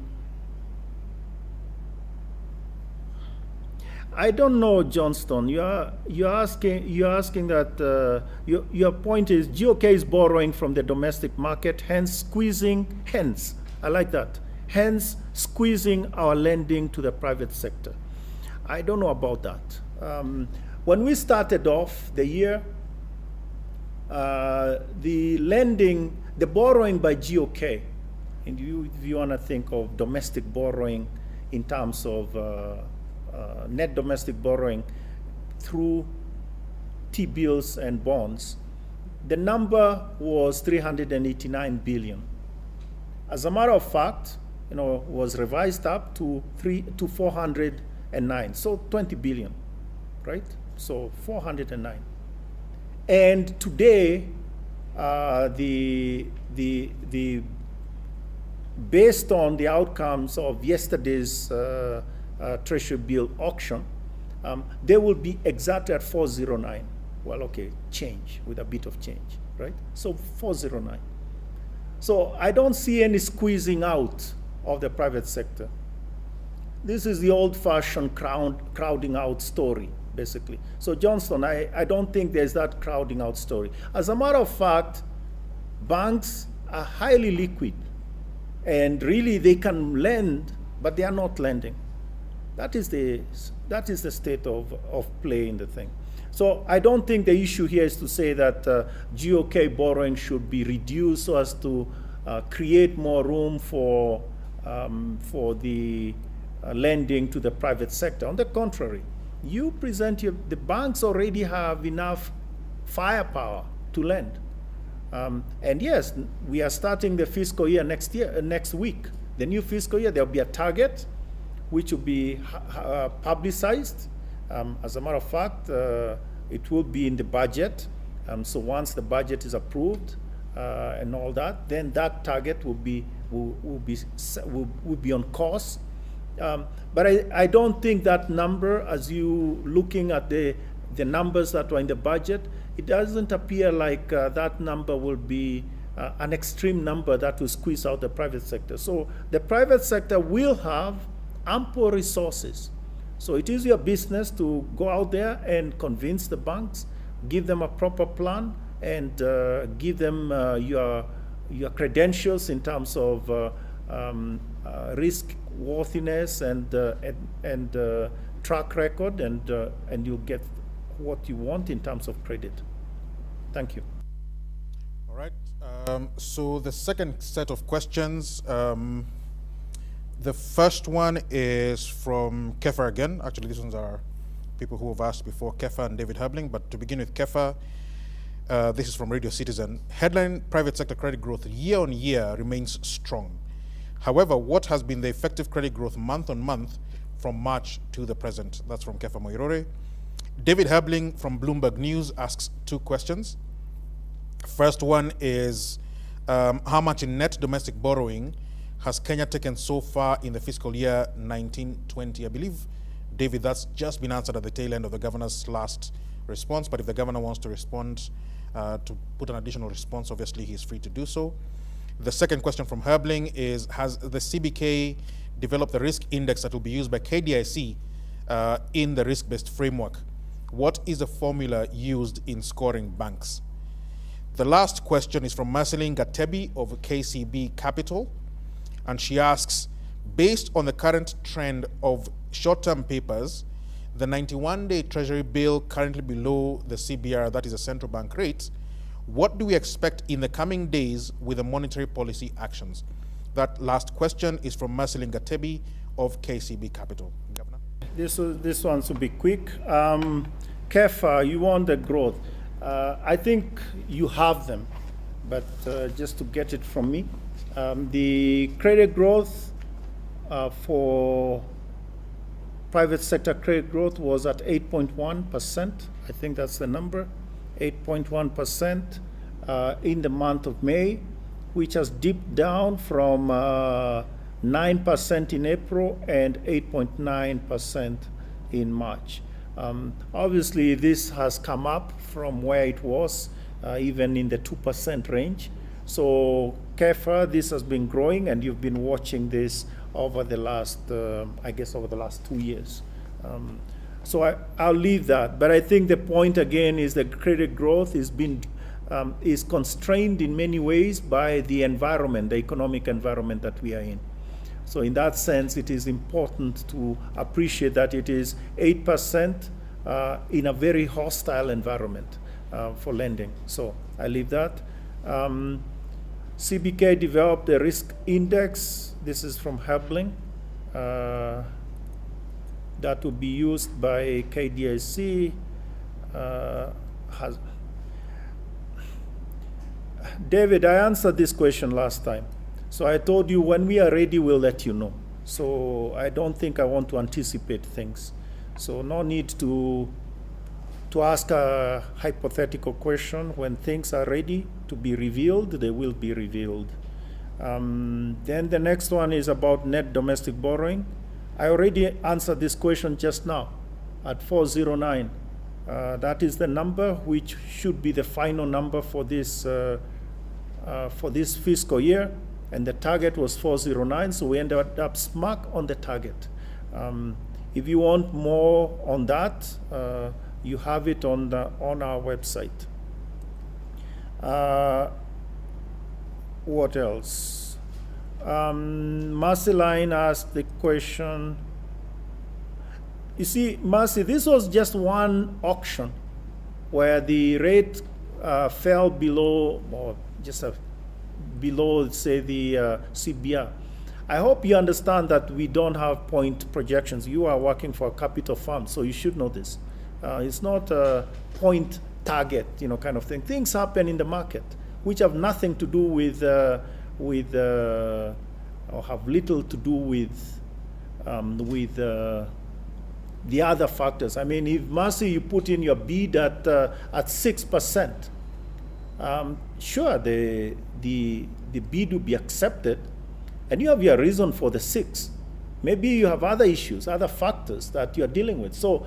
I don't know, Johnston. You're asking that your point is GOK is borrowing from the domestic market, hence I like that. Hence squeezing our lending to the private sector. I don't know about that. When we started off the year, the borrowing by GOK, and if you want to think of domestic borrowing in terms of net domestic borrowing through T-bills and bonds, the number was 389 billion. As a matter of fact, was revised up to 409, so 20 billion, right? So 409. And today, based on the outcomes of yesterday's Treasury bill auction, they will be exactly at 409. Well, okay, change, with a bit of change, right? So 409. So I don't see any squeezing out of the private sector. This is the old-fashioned crowding out story, basically. So Johnston, I don't think there's that crowding out story. As a matter of fact, banks are highly liquid, and really they can lend, but they are not lending. That is the state of play in the thing. So I don't think the issue here is to say that GOK borrowing should be reduced so as to create more room for the lending to the private sector. On the contrary, you present the banks already have enough firepower to lend. And yes, we are starting the fiscal year next week. The new fiscal year, there'll be a target which will be publicized. As a matter of fact, it will be in the budget. So once the budget is approved and all that, then that target will be on course. But I don't think that number, as you looking at the numbers that were in the budget, it doesn't appear like that number will be an extreme number that will squeeze out the private sector. So the private sector will have ample resources. So it is your business to go out there and convince the banks, give them a proper plan, and give them your credentials in terms of risk worthiness and track record, and you'll get what you want in terms of credit. Thank you. All right. So the second set of questions, the first one is from Kefa again. Actually, these ones are people who have asked before, Kefa and David Habling. But to begin with, Kefa, this is from Radio Citizen. Headline private sector credit growth year on year remains strong. However, what has been the effective credit growth month on month from March to the present? That's from Kefa Moirore. David Herbling from Bloomberg News asks 2 questions. First one is, how much in net domestic borrowing has Kenya taken so far in the fiscal year 1920? I believe, David, that's just been answered at the tail end of the governor's last response, but if the governor wants to respond, to put an additional response, obviously he's free to do so. The second question from Herbling is, has the CBK developed the risk index that will be used by KDIC in the risk-based framework? What is the formula used in scoring banks? The last question is from Marceline Gatebi of KCB Capital, and she asks, based on the current trend of short-term papers, the 91-day Treasury bill currently below the CBR, that is a central bank rate, what do we expect in the coming days with the monetary policy actions? That last question is from Marceline Gatebi of KCB Capital. Governor? This one will be quick. Kefa, you want the growth. I think you have them, but just to get it from me, the credit growth for private sector credit growth was at 8.1%. I think that's the number, 8.1% in the month of May, which has dipped down from 9% in April and 8.9% in March. Obviously, this has come up from where it was, even in the 2% range. So, Kefa, this has been growing, and you've been watching this over the last, I guess, over the last 2 years. So I'll leave that. But I think the point again is that credit growth is constrained in many ways by the environment, the economic environment that we are in. So in that sense, it is important to appreciate that it is 8% in a very hostile environment for lending. So I leave that. CBK developed a risk index. This is from Herbling. That will be used by KDIC. David, I answered this question last time. So I told you when we are ready, we'll let you know. So I don't think I want to anticipate things. So no need to ask a hypothetical question. When things are ready to be revealed, they will be revealed. Then the next one is about net domestic borrowing. I already answered this question just now at 409. That is the number which should be the final number for this fiscal year, and the target was 409, so we ended up smack on the target. If you want more on that, you have it on our website. What else? Marceline asked the question. You see, Marcy, this was just one auction where the rate fell below, or just below, say, the CBR. I hope you understand that we don't have point projections. You are working for a capital fund, so you should know this. It's not a point target, kind of thing. Things happen in the market which have nothing to do with or have little to do with the other factors. I mean, if Marcy, you put in your bid at 6%, sure, the bid will be accepted, and you have your reason for the 6. Maybe you have other issues, other factors that you are dealing with. So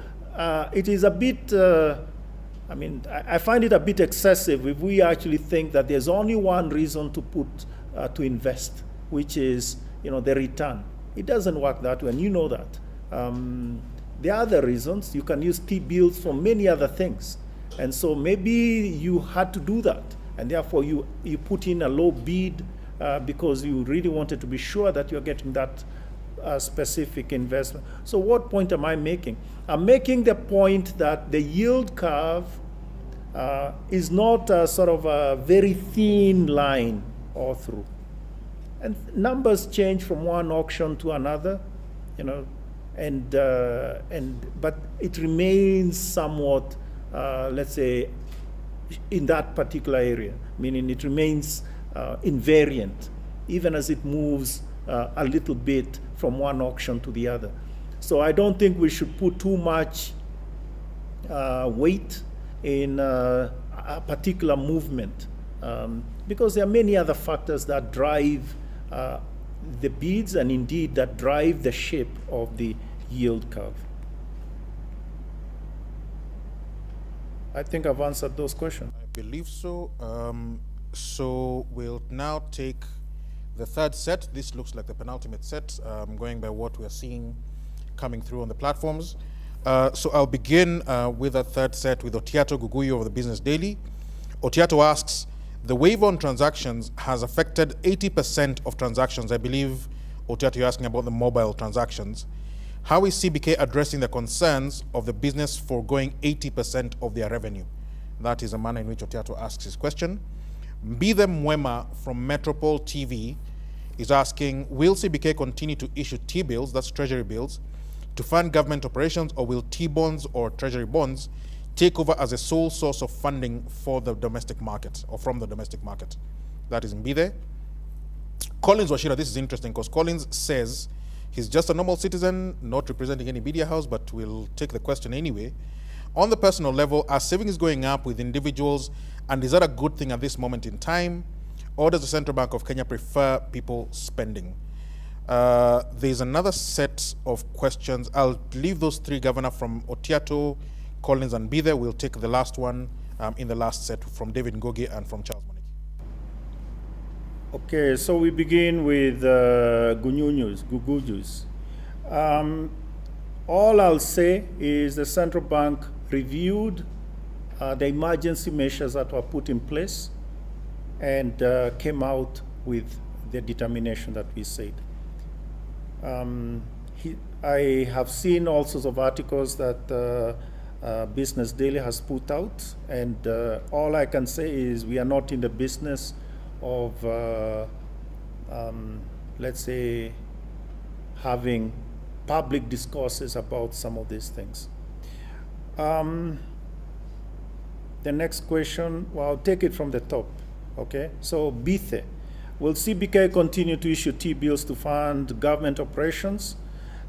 it is a bit, I mean, I find it a bit excessive if we actually think that there's only one reason to to invest, which is, the return. It doesn't work that way, and you know that. There are other reasons. You can use T-bills for many other things. And so maybe you had to do that, and therefore you put in a low bid because you really wanted to be sure that you're getting that specific investment. So what point am I making? I'm making the point that the yield curve is not a sort of a very thin line all through. And numbers change from one auction to another, but it remains somewhat, let's say, in that particular area, meaning it remains invariant, even as it moves a little bit from one auction to the other. So I don't think we should put too much weight in a particular movement, because there are many other factors that drive the bids and indeed that drive the shape of the yield curve. I think I've answered those questions. I believe so. So we'll now take the third set. This looks like the penultimate set, going by what we're seeing coming through on the platforms. So I'll begin with a third set with Otiato Guguyo of the Business Daily. Otiato asks, the waiver on transactions has affected 80% of transactions. I believe, Otiato, you're asking about the mobile transactions. How is CBK addressing the concerns of the business foregoing 80% of their revenue? That is the manner in which Otiato asks his question. Mbithe Wimmer from Metropole TV is asking, will CBK continue to issue T-bills, that's Treasury bills, to fund government operations, or will T-bonds or Treasury bonds take over as a sole source of funding for the domestic market or from the domestic market? That is Mbithe. Collins Washira, this is interesting because Collins says he's just a normal citizen, not representing any media house, but we'll take the question anyway. On the personal level, are savings going up with individuals, and is that a good thing at this moment in time? Or does the Central Bank of Kenya prefer people spending? There's another set of questions. I'll leave those three, Governor, from Otiato, Collins, and Mbithe. We'll take the last one in the last set from David Gogi and from Charles Moniki. Okay, so we begin with Gugujus. All I'll say is the central bank reviewed the emergency measures that were put in place and came out with the determination that we said. I have seen all sorts of articles that Business Daily has put out, and all I can say is we are not in the business of, let's say, having public discourses about some of these things. The next question, well, I'll take it from the top, okay? So, Mbithe, will CBK continue to issue T-bills to fund government operations,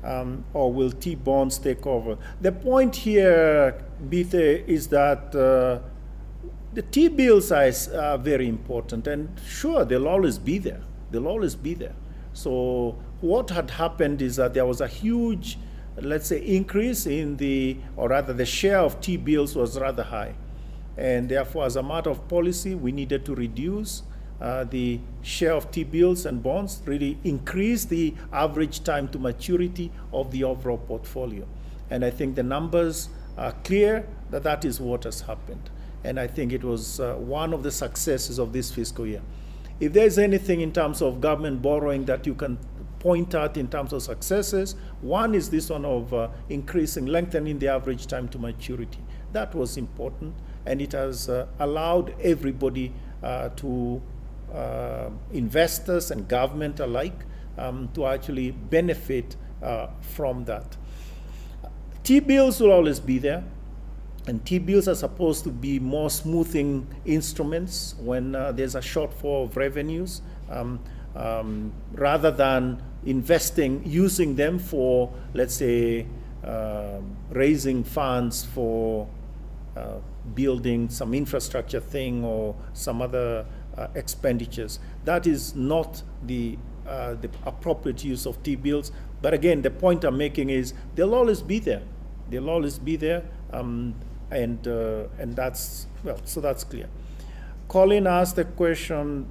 or will T-bonds take over? The point here, Mbithe, is that the T-bills are very important, and sure, they'll always be there. They'll always be there. So what had happened is that there was a huge, let's say, increase in the share of T-bills was rather high. And therefore, as a matter of policy, we needed to reduce the share of T-bills and bonds, really increase the average time to maturity of the overall portfolio. And I think the numbers are clear that that is what has happened. And I think it was one of the successes of this fiscal year. If there's anything in terms of government borrowing that you can point at in terms of successes, one is this one of lengthening the average time to maturity. That was important, and it has allowed everybody investors and government alike, to actually benefit from that. T-bills will always be there, and T-bills are supposed to be more smoothing instruments when there's a shortfall of revenues, rather than using them for, let's say, raising funds for building some infrastructure thing or some other expenditures. That is not the appropriate use of T-bills. But again, the point I'm making is they'll always be there. They'll always be there, and that's, well, so that's clear. Colin asked a question.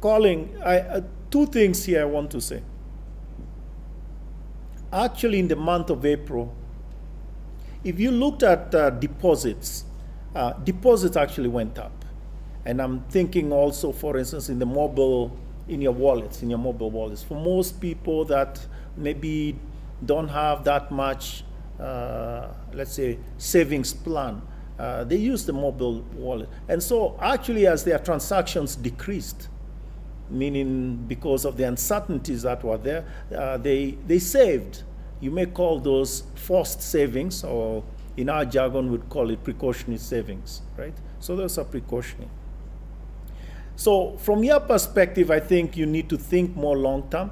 Colin, two things here I want to say. Actually, in the month of April, if you looked at deposits, deposits actually went up. And I'm thinking also, for instance, in your mobile wallets. For most people that maybe don't have that much, let's say, savings plan, they use the mobile wallet. And so actually, as their transactions decreased, meaning because of the uncertainties that were there, they saved. You may call those forced savings, or in our jargon, we'd call it precautionary savings, right? So those are precautionary. So from your perspective, I think you need to think more long-term.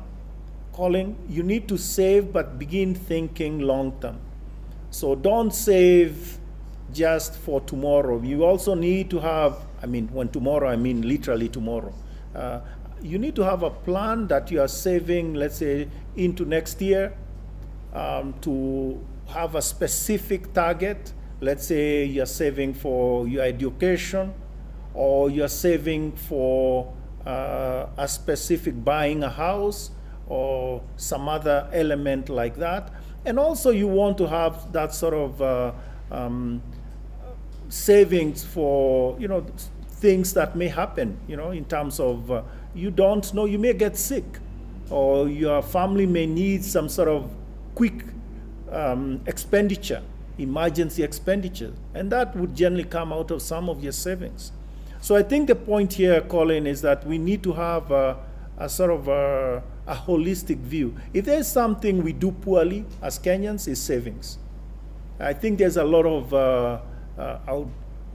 Colin, you need to save, but begin thinking long-term. So don't save just for tomorrow. You also need to have, I mean, when tomorrow, I mean literally tomorrow. You need to have a plan that you are saving, let's say, into next year, to have a specific target. Let's say you're saving for your education, or you're saving for a specific buying a house, or some other element like that. And also you want to have that sort of savings for, you know, things that may happen, you know, in terms of you don't know, you may get sick, or your family may need some sort of quick expenditure, emergency expenditure, and that would generally come out of some of your savings. So I think the point here, Colin, is that we need to have a sort of a holistic view. If there's something we do poorly as Kenyans, is savings. I think there's a lot of, I'll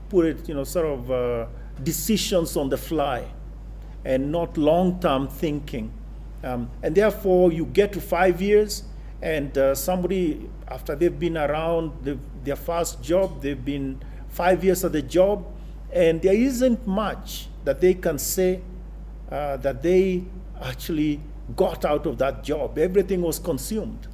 put it, you know, sort of decisions on the fly and not long-term thinking. And therefore, you get to 5 years, and somebody, after they've been around their first job, they've been 5 years at the job, and there isn't much that they can say that they actually got out of that job. Everything was consumed.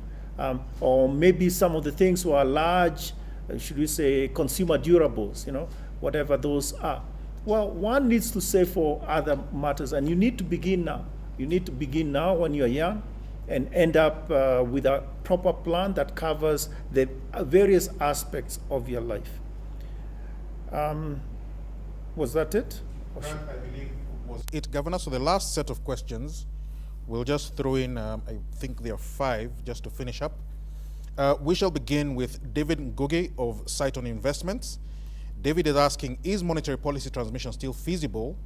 Or maybe some of the things were large, should we say, consumer durables, you know, whatever those are. Well, one needs to save for other matters, and you need to begin now. You need to begin now when you're young, and end up with a proper plan that covers the various aspects of your life. Was that it? That, I believe, was it, Governor. So the last set of questions, we'll just throw in, I think there are 5, just to finish up. We shall begin with David Gogi of Site-On Investments. David is asking, is monetary policy transmission still feasible?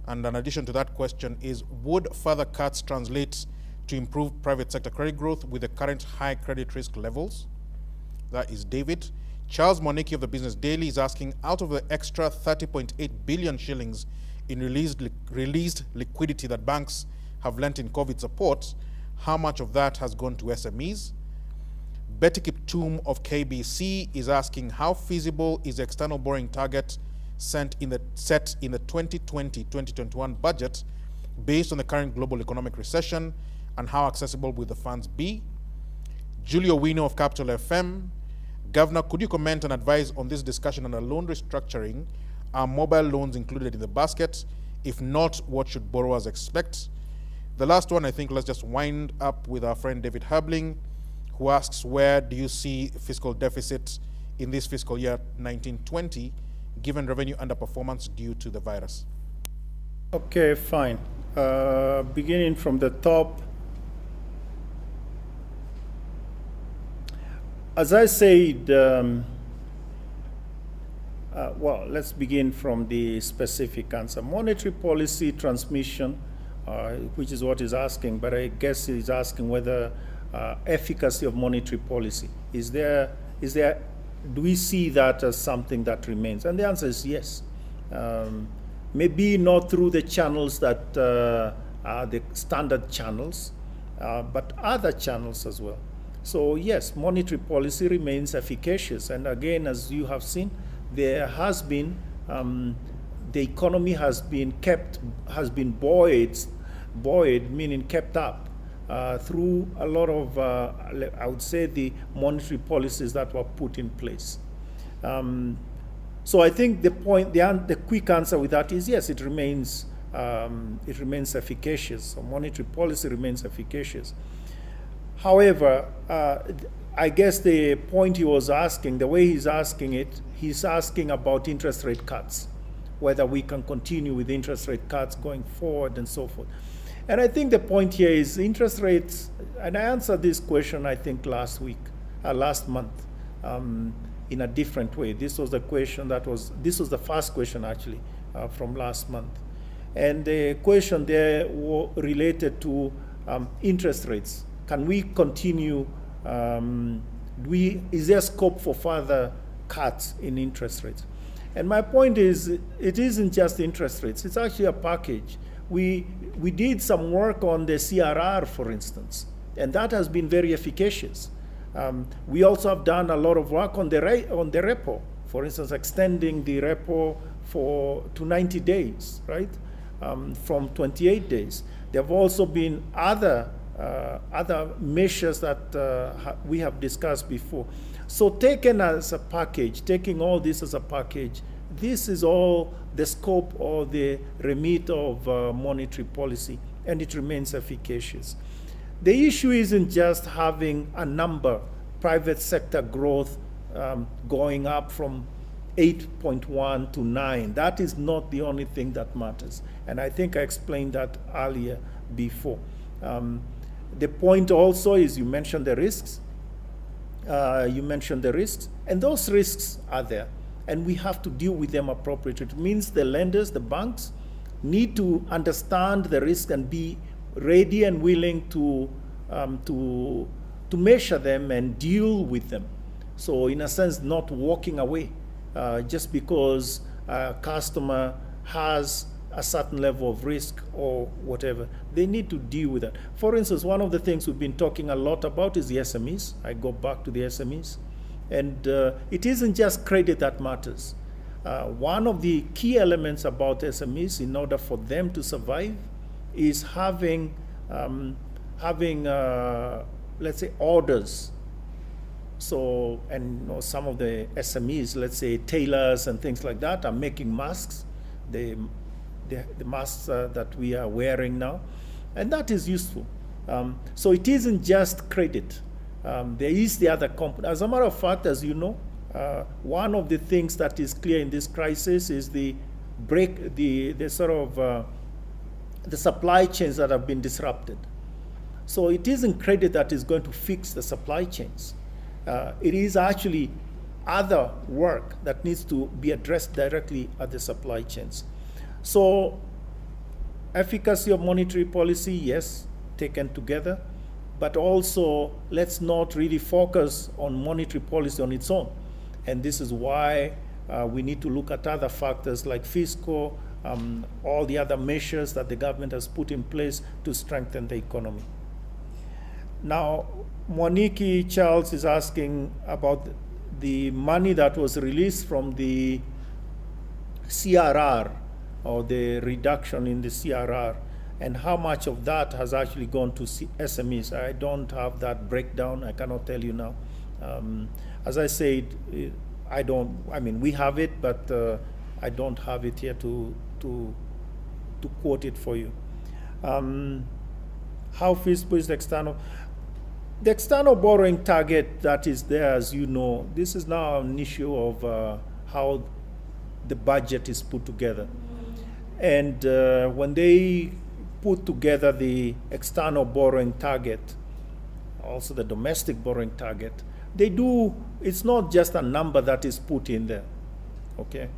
And in addition to that question is, would further cuts translate to improve private sector credit growth with the current high credit risk levels? That is David. Charles Moniki of the Business Daily is asking, out of the extra 30.8 billion shillings in released liquidity that banks have lent in COVID support, how much of that has gone to SMEs? Betty Kiptum of KBC is asking, how feasible is the external borrowing target set in the 2020-2021 budget based on the current global economic recession, and how accessible will the funds be? Julio Wino of Capital FM, Governor, could you comment and advise on this discussion on a loan restructuring? Are mobile loans included in the basket? If not, what should borrowers expect? The last one, I think, let's just wind up with our friend David Herbling, who asks, where do you see fiscal deficit in this fiscal year 1920, given revenue underperformance due to the virus? Okay, fine. Beginning from the top. As I said, well, let's begin from the specific answer. Monetary policy transmission, which is what he's asking, but I guess he's asking whether efficacy of monetary policy. Do we see that as something that remains? And the answer is yes. Maybe not through the channels that are the standard channels, but other channels as well. So yes, monetary policy remains efficacious. And again, as you have seen, there has been, the economy has been buoyed, meaning kept up, through a lot of, I would say, the monetary policies that were put in place. So I think the quick answer with that is yes, it remains efficacious. So monetary policy remains efficacious. However, I guess the point he was asking, the way he's asking it, he's asking about interest rate cuts, whether we can continue with interest rate cuts going forward and so forth. And I think the point here is interest rates, and I answered this question, I think, last month, in a different way. This was the question this was the first question, actually, from last month. And the question there related to interest rates. Can we continue, is there scope for further cuts in interest rates? And my point is, it isn't just interest rates, it's actually a package. We did some work on the CRR, for instance, and that has been very efficacious. We also have done a lot of work on the repo, for instance, extending the repo to 90 days, right, from 28 days. There have also been other measures that we have discussed before. So taken as a package, taking all this as a package, this is all the scope or the remit of monetary policy, and it remains efficacious. The issue isn't just having a number, private sector growth going up from 8.1 to 9. That is not the only thing that matters. And I think I explained that earlier before. The point also is you mentioned the risks. And those risks are there. And we have to deal with them appropriately. It means the lenders, the banks, need to understand the risk and be ready and willing to measure them and deal with them. So in a sense, not walking away just because a customer has a certain level of risk or whatever. They need to deal with that. For instance, one of the things we've been talking a lot about is the SMEs. I go back to the SMEs. And it isn't just credit that matters. One of the key elements about SMEs in order for them to survive is having let's say, orders. So, and some of the SMEs, let's say tailors and things like that, are making masks, the masks that we are wearing now, and that is useful. So it isn't just credit. There is the other component. As a matter of fact, as you know, one of the things that is clear in this crisis is the supply chains that have been disrupted. So it isn't credit that is going to fix the supply chains. It is actually other work that needs to be addressed directly at the supply chains. So efficacy of monetary policy, yes, taken together, but also let's not really focus on monetary policy on its own. And this is why we need to look at other factors like fiscal, all the other measures that the government has put in place to strengthen the economy. Now, Mwaniki Charles is asking about the money that was released from the CRR, or the reduction in the CRR, and how much of that has actually gone to SMEs. I don't have that breakdown. I cannot tell you now. As I said, we have it, but I don't have it here to quote it for you. How feasible is the external? The external borrowing target that is there, as you know, this is now an issue of how the budget is put together. And when they put together the external borrowing target, also the domestic borrowing target, it's not just a number that is put in there, okay?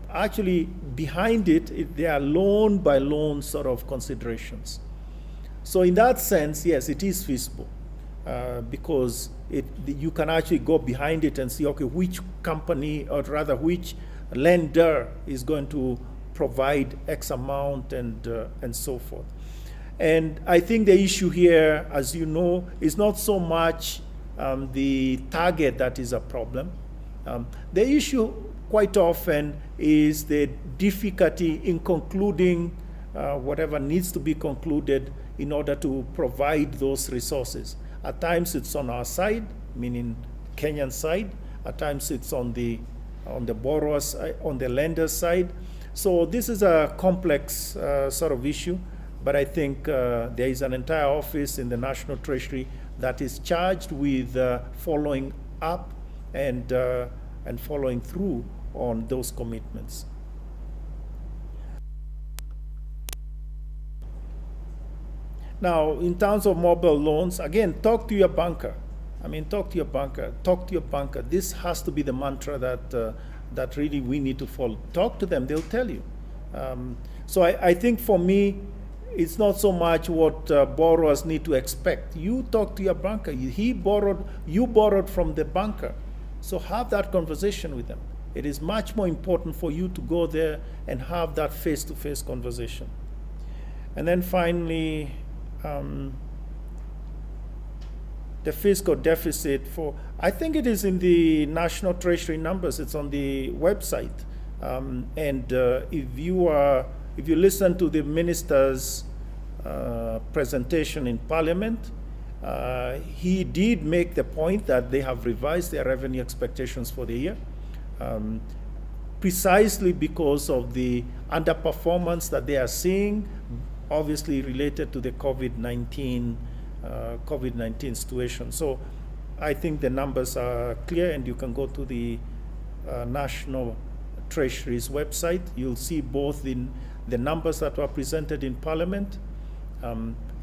Actually, behind it, there are loan by loan sort of considerations. So in that sense, yes, it is feasible. Because you can actually go behind it and see, okay, which company, or rather which lender is going to provide X amount and so forth. And I think the issue here, as you know, is not so much the target that is a problem. The issue quite often is the difficulty in concluding whatever needs to be concluded in order to provide those resources. At times it's on our side, meaning Kenyan side. At times it's on the borrower's, on the lender's side. So this is a complex sort of issue, but I think there is an entire office in the National Treasury that is charged with following up and following through on those commitments. Now, in terms of mobile loans, again, talk to your banker. Talk to your banker. This has to be the mantra that really we need to follow. Talk to them, they'll tell you. So I think for me, it's not so much what borrowers need to expect. You talk to your banker. You borrowed from the banker. So have that conversation with them. It is much more important for you to go there and have that face-to-face conversation. And then finally, the fiscal deficit I think it is in the National Treasury numbers. It's on the website. If you listen to the minister's presentation in Parliament, he did make the point that they have revised their revenue expectations for the year, precisely because of the underperformance that they are seeing, obviously related to the COVID-19 situation. So I think the numbers are clear, and you can go to the National Treasury's website. You'll see both in the numbers that were presented in Parliament.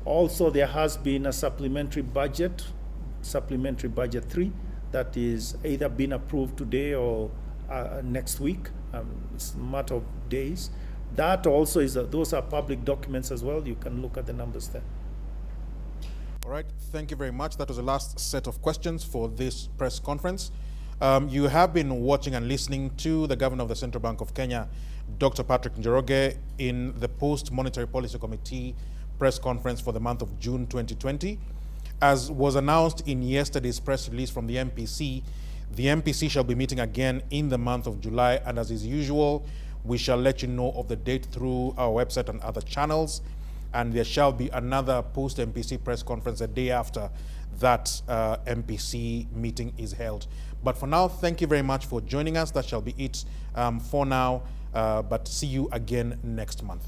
Also, there has been a supplementary budget 3, that is either been approved today or next week. It's a matter of days. That also is, those are public documents as well. You can look at the numbers there. All right, thank you very much. That was the last set of questions for this press conference. You have been watching and listening to the Governor of the Central Bank of Kenya, Dr. Patrick Njoroge, in the Post-Monetary Policy Committee press conference for the month of June 2020. As was announced in yesterday's press release from the MPC shall be meeting again in the month of July, and as is usual, we shall let you know of the date through our website and other channels, and there shall be another post-MPC press conference the day after that MPC meeting is held. But for now, thank you very much for joining us. That shall be it for now, but see you again next month.